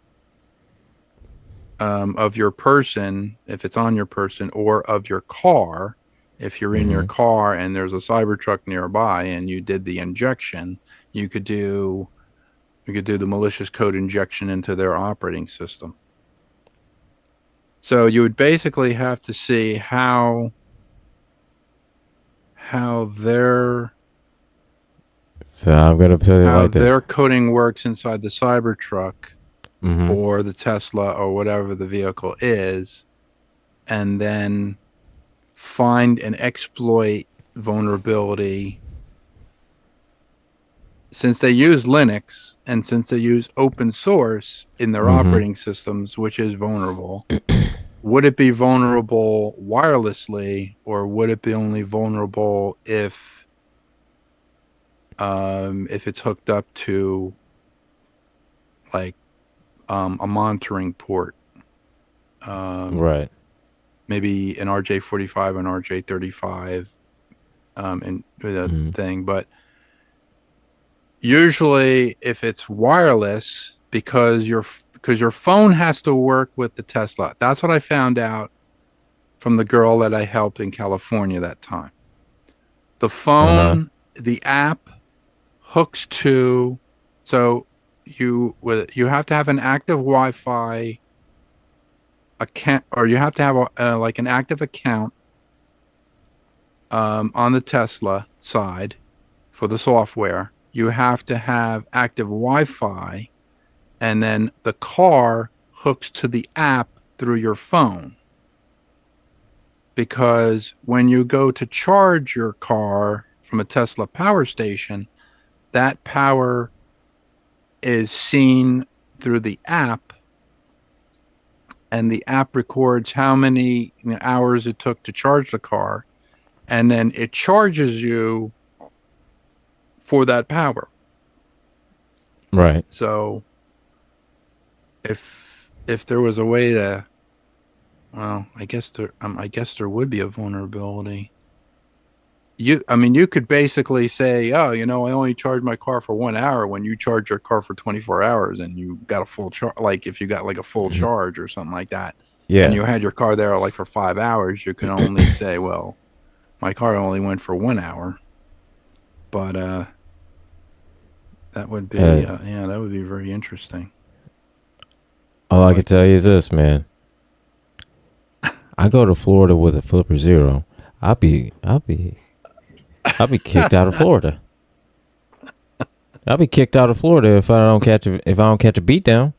your person, if it's on your person, or of your car, if you're in your car and there's a Cybertruck nearby and you did the injection, you could do the malicious code injection into their operating system. So you would basically have to see how their I'm gonna put it like this. Their coding works inside the Cybertruck or the Tesla or whatever the vehicle is, and then find and exploit vulnerability. Since they use Linux and since they use open source in their operating systems, which is vulnerable, would it be vulnerable wirelessly, or would it be only vulnerable if it's hooked up to like a monitoring port? Right. Maybe an RJ45, an RJ35, and the thing. But usually, if it's wireless, because your phone has to work with the Tesla. That's what I found out from the girl that I helped in California that time. The phone, the app hooks to, so you have to have an active Wi-Fi account, or you have to have like an active account on the Tesla side for the software. You have to have active Wi-Fi, and then the car hooks to the app through your phone. Because when you go to charge your car from a Tesla power station, that power is seen through the app, and the app records how many hours it took to charge the car, and then it charges you for that power. Right. So if there was a way to, well, I guess there would be a vulnerability. You could basically say, oh, I only charge my car for 1 hour, when you charge your car for 24 hours and you got a full charge. Like if you got like a full charge or something like that, and you had your car there like for 5 hours, you can only say, well, my car only went for 1 hour. But that would be that would be very interesting. All I can tell you is this, man. I go to Florida with a Flipper Zero. I'll be kicked out of Florida. I'll be kicked out of Florida if I don't catch a beat down.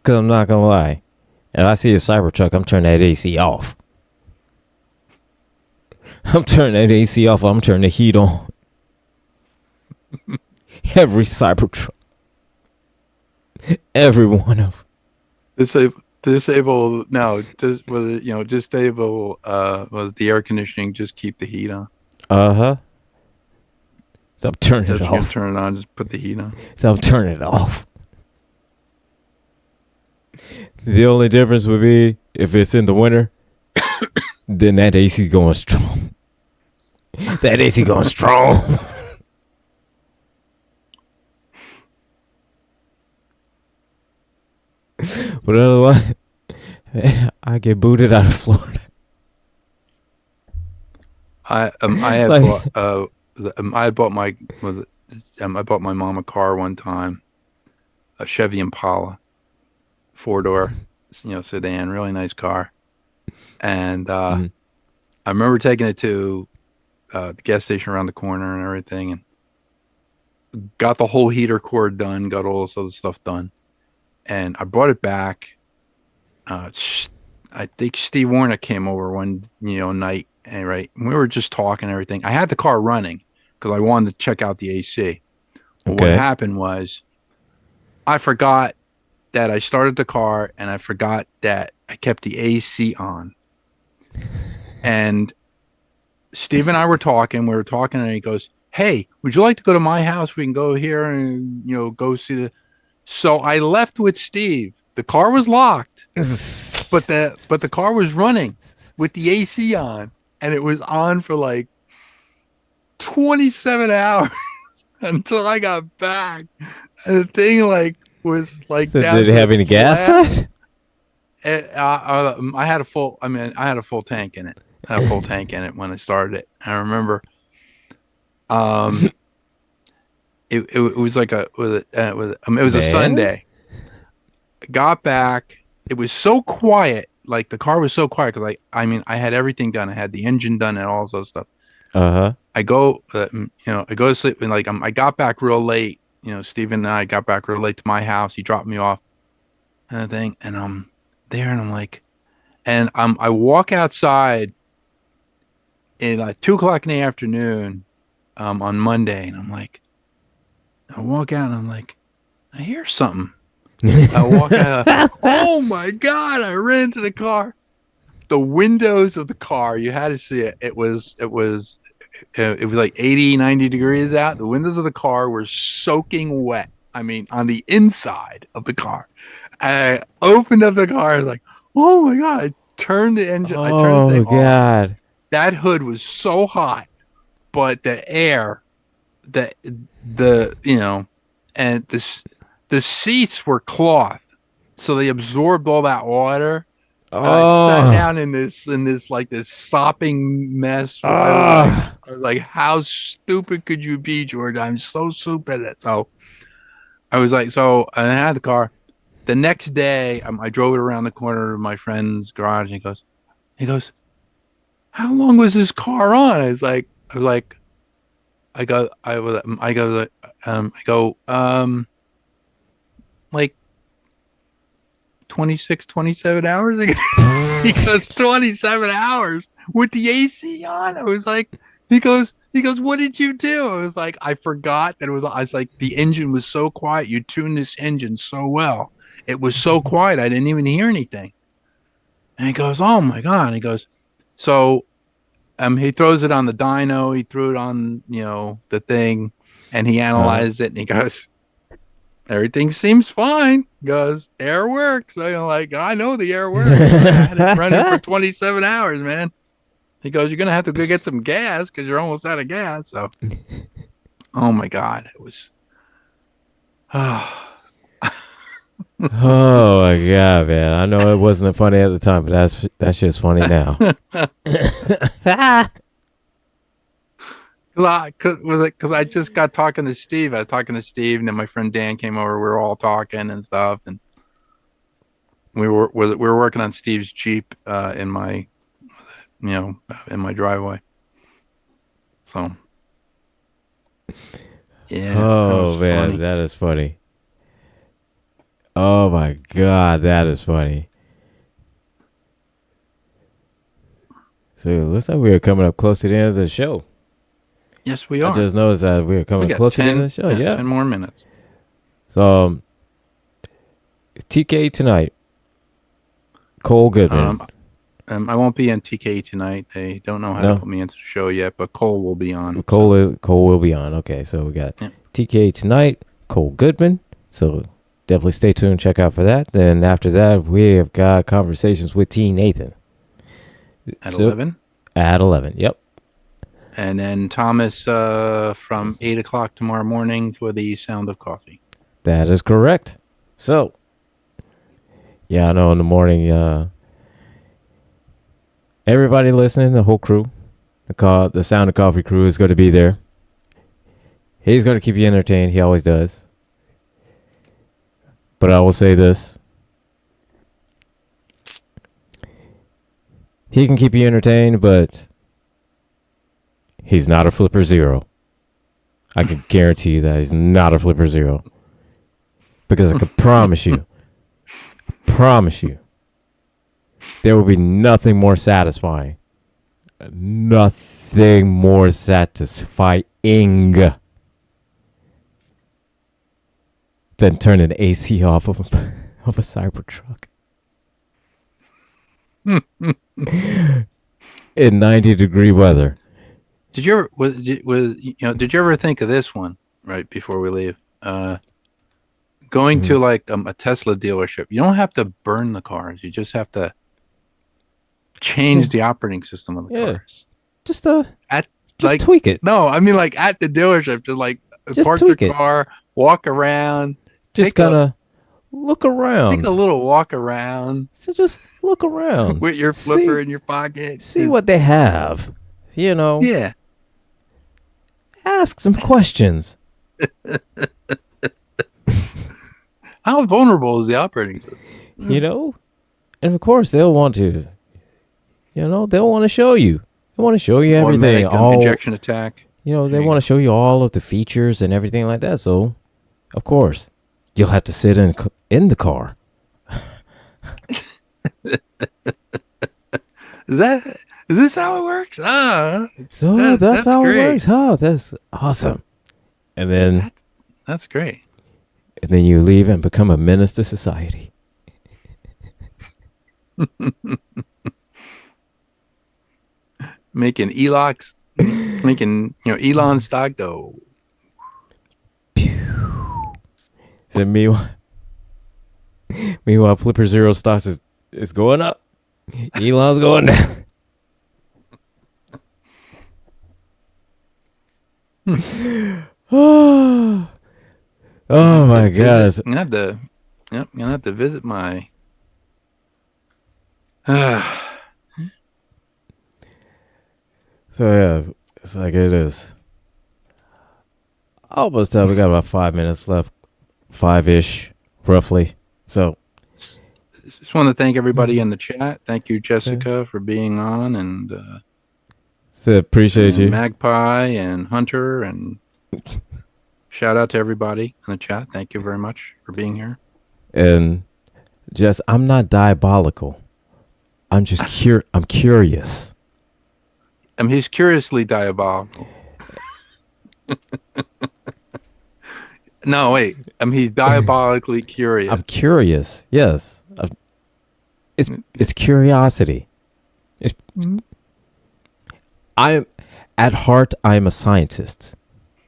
Cause I'm not gonna lie, if I see a Cybertruck, I'm turning that AC off. I'm turning that AC off. I'm turning the heat on. Every Cybertruck, every one of disable no, just disable the air conditioning, just keep the heat on. So I'm turning it off. Turn it on, just put the heat on. So I'm turning it off. The only difference would be if it's in the winter, then that AC going strong. That AC going strong. But otherwise, I get booted out of Florida. I bought my mom a car one time, a Chevy Impala, 4-door, sedan, really nice car. And I remember taking it to the gas station around the corner and everything, and got the whole heater cord done, got all this other stuff done. And I brought it back. I think Steve Warner came over one night, and right, we were just talking and everything. I had the car running because I wanted to check out the AC. Well, what happened was I forgot that I started the car, and I forgot that I kept the AC on. And Steve and I were talking. We were talking, and he goes, "Hey, would you like to go to my house? We can go here and go see the." So I left with Steve. The car was locked, but the car was running with the AC on, and it was on for like 27 hours until I got back. And the thing was like. So did it have any gas left? I had a full tank in it. I had a full tank in it when I started it. I remember. It was like it was a Sunday. I got back. It was so quiet. Like the car was so quiet because I had everything done. I had the engine done and all those stuff. I go to sleep, and I got back real late. Steven and I got back real late to my house. He dropped me off and everything, and I'm there, and I'm like, and I walk outside in like 2:00 in the afternoon on Monday, and I'm like. I walk out and I'm like, I hear something. I walk out. Oh my God! I ran to the car. The windows of the car, you had to see it. It was like 80, 90 degrees out. The windows of the car were soaking wet. I mean, on the inside of the car. I opened up the car. I was like, oh my God. I turned the engine. I turned the thing God. off. That hood was so hot, but the air, the and the seats were cloth, so they absorbed all that water. I sat down in this like this sopping mess. I was like, how stupid could you be, George? I'm so stupid. So I was like, so I had the car. The next day, I drove it around the corner of my friend's garage, and he goes, how long was this car on? I was like, like 26, 27 hours ago. He goes, 27 hours with the AC on. I was like, he goes, what did you do? I was like, I forgot that I was like, the engine was so quiet. You tuned this engine so well. It was so quiet. I didn't even hear anything. And he goes, oh my God. And he goes, so he throws it on the dyno. He threw it on, the thing, and he analyzed it, and he goes, everything seems fine. He goes, air works. I'm like, I know the air works. I had it running for 27 hours, man. He goes, you're going to have to go get some gas because you're almost out of gas. So, oh my God. It was, Oh my God, man. I know it wasn't funny at the time, but that's just funny now. Because I just got talking to Steve. I was talking to Steve, and then my friend Dan came over. We were all talking and stuff, and we were working on Steve's Jeep in my driveway. So, yeah. Oh man, funny. That is funny. Oh my God, that is funny. So it looks like we are coming up close to the end of the show. Yes, we are. I just noticed that we are coming close to the end of the show. Yeah, 10 more minutes. So, TK tonight. Cole Goodman. I won't be on TK tonight. They don't know how to put me into the show yet, but Cole will be on. Cole will be on. Okay, so we got TK tonight, Cole Goodman. So definitely stay tuned, check out for that. Then after that, we have got conversations with T. Nathan. At 11? At 11, yep. And then Thomas from 8 o'clock tomorrow morning for the Sound of Coffee. That is correct. So, yeah, I know in the morning, everybody listening, the whole crew, the Sound of Coffee crew is going to be there. He's going to keep you entertained. He always does. But I will say this. He can keep you entertained, but he's not a flipper zero. I can guarantee you that he's not a flipper zero. Because I can promise you, there will be nothing more satisfying. Nothing more satisfying than turning the AC off of a Cybertruck. In 90-degree weather. Did you ever think of this one right before we leave? Going to like a Tesla dealership. You don't have to burn the cars. You just have to change the operating system of the cars. Just tweak it. No, I mean like at the dealership, just park your car, walk around, just kind look around. Take a little walk around. So just look around with your flipper in your pocket. See what they have. Yeah. Ask some questions. How vulnerable is the operating system? And of course they'll want to. They'll want to show you. They want to show you everything. Injection attack. They want to show you all of the features and everything like that. So, of course, you'll have to sit in the car. Is this how it works? That's how great. It works. Oh, that's awesome. And then that's great. And then you leave and become a menace to society. Making Elon stock dough. So Meanwhile, Flipper Zero stocks is going up. Elon's going down. Oh my gosh! I'm gonna have to visit my. So yeah, it's like it is. Almost time. We got about 5 minutes left, 5-ish, roughly. So, just want to thank everybody in the chat. Thank you, Jessica, for being on, and appreciate you, Magpie and Hunter, and shout out to everybody in the chat. Thank you very much for being here. And Jess, I'm not diabolical. I'm just I'm curious. He's curiously diabolical. No, wait. He's diabolically curious. I'm curious. Yes. It's curiosity. At heart, I'm a scientist.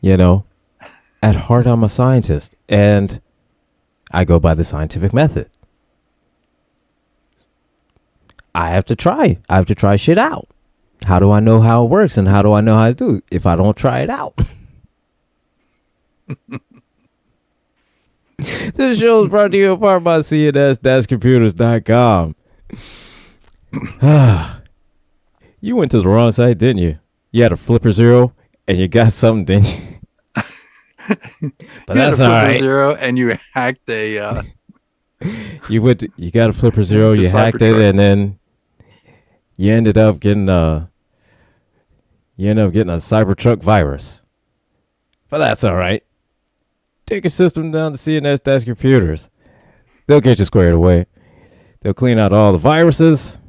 You know, at heart, I'm a scientist, and I go by the scientific method. I have to try. I have to try shit out. How do I know how it works, and how do I know how to do it if I don't try it out? This show is brought to you in part by cns-computers.com. You went to the wrong site, didn't you? You had a Flipper Zero, and you got something, didn't you? But that's all right. Zero, and you hacked a. You got a Flipper Zero, you hacked it, and then you ended up getting a Cybertruck virus. But that's all right. Take your system down to CNS-computers. They'll get you squared away. They'll clean out all the viruses,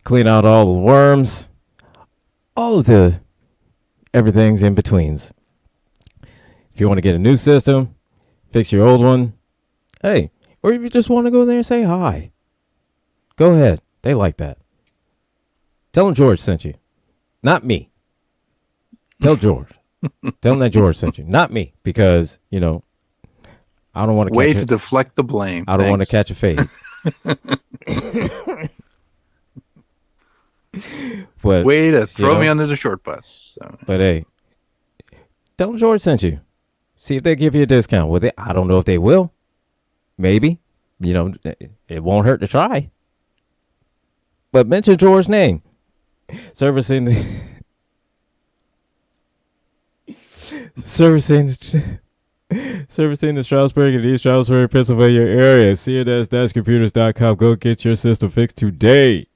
clean out all the worms, all of the everything's in betweens. If you want to get a new system, fix your old one, hey, or if you just want to go there and say hi, go ahead. They like that. Tell them George sent you. Not me. Tell George. Tell him that George sent you. Not me. Because, I don't want to way to deflect the blame. I don't want to catch a fade. But, way to throw me under the short bus. So. But hey, tell them George sent you. See if they give you a discount with it. I don't know if they will. Maybe. It won't hurt to try. But mention George's name. Servicing the Stroudsburg and East Stroudsburg, Pennsylvania area. CNS-computers.com. Go get your system fixed today.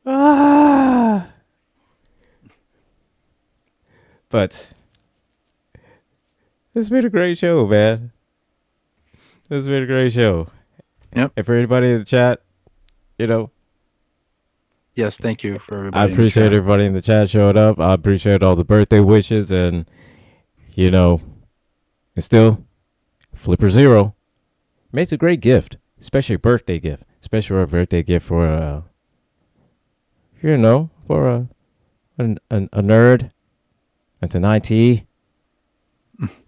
But this has been a great show, man. This has been a great show. Yep. And for anybody in the chat, yes, thank you for everybody. I appreciate everybody in the chat showed up. I appreciate all the birthday wishes, and it's still Flipper Zero makes a great gift, especially a birthday gift, especially a birthday gift for a nerd that's an IT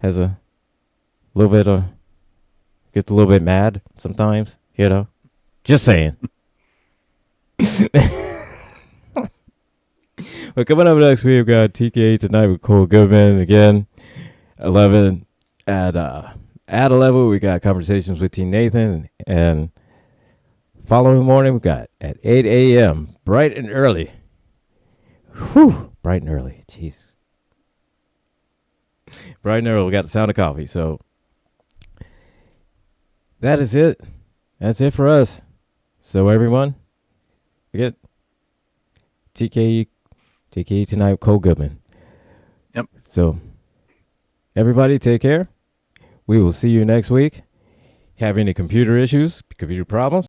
has a little bit gets a little bit mad sometimes, just saying. Well, coming up next, we've got TK tonight with Cole Goodman again. 11 at 11, we got conversations with T Nathan, and following morning we got at 8 a.m. bright and early. Whew, bright and early. Jeez, bright and early. We got the sound of coffee. So that is it. That's it for us. So everyone, we get TK tonight with Cole Goodman. Yep. So everybody take care. We will see you next week. Have any computer issues, computer problems?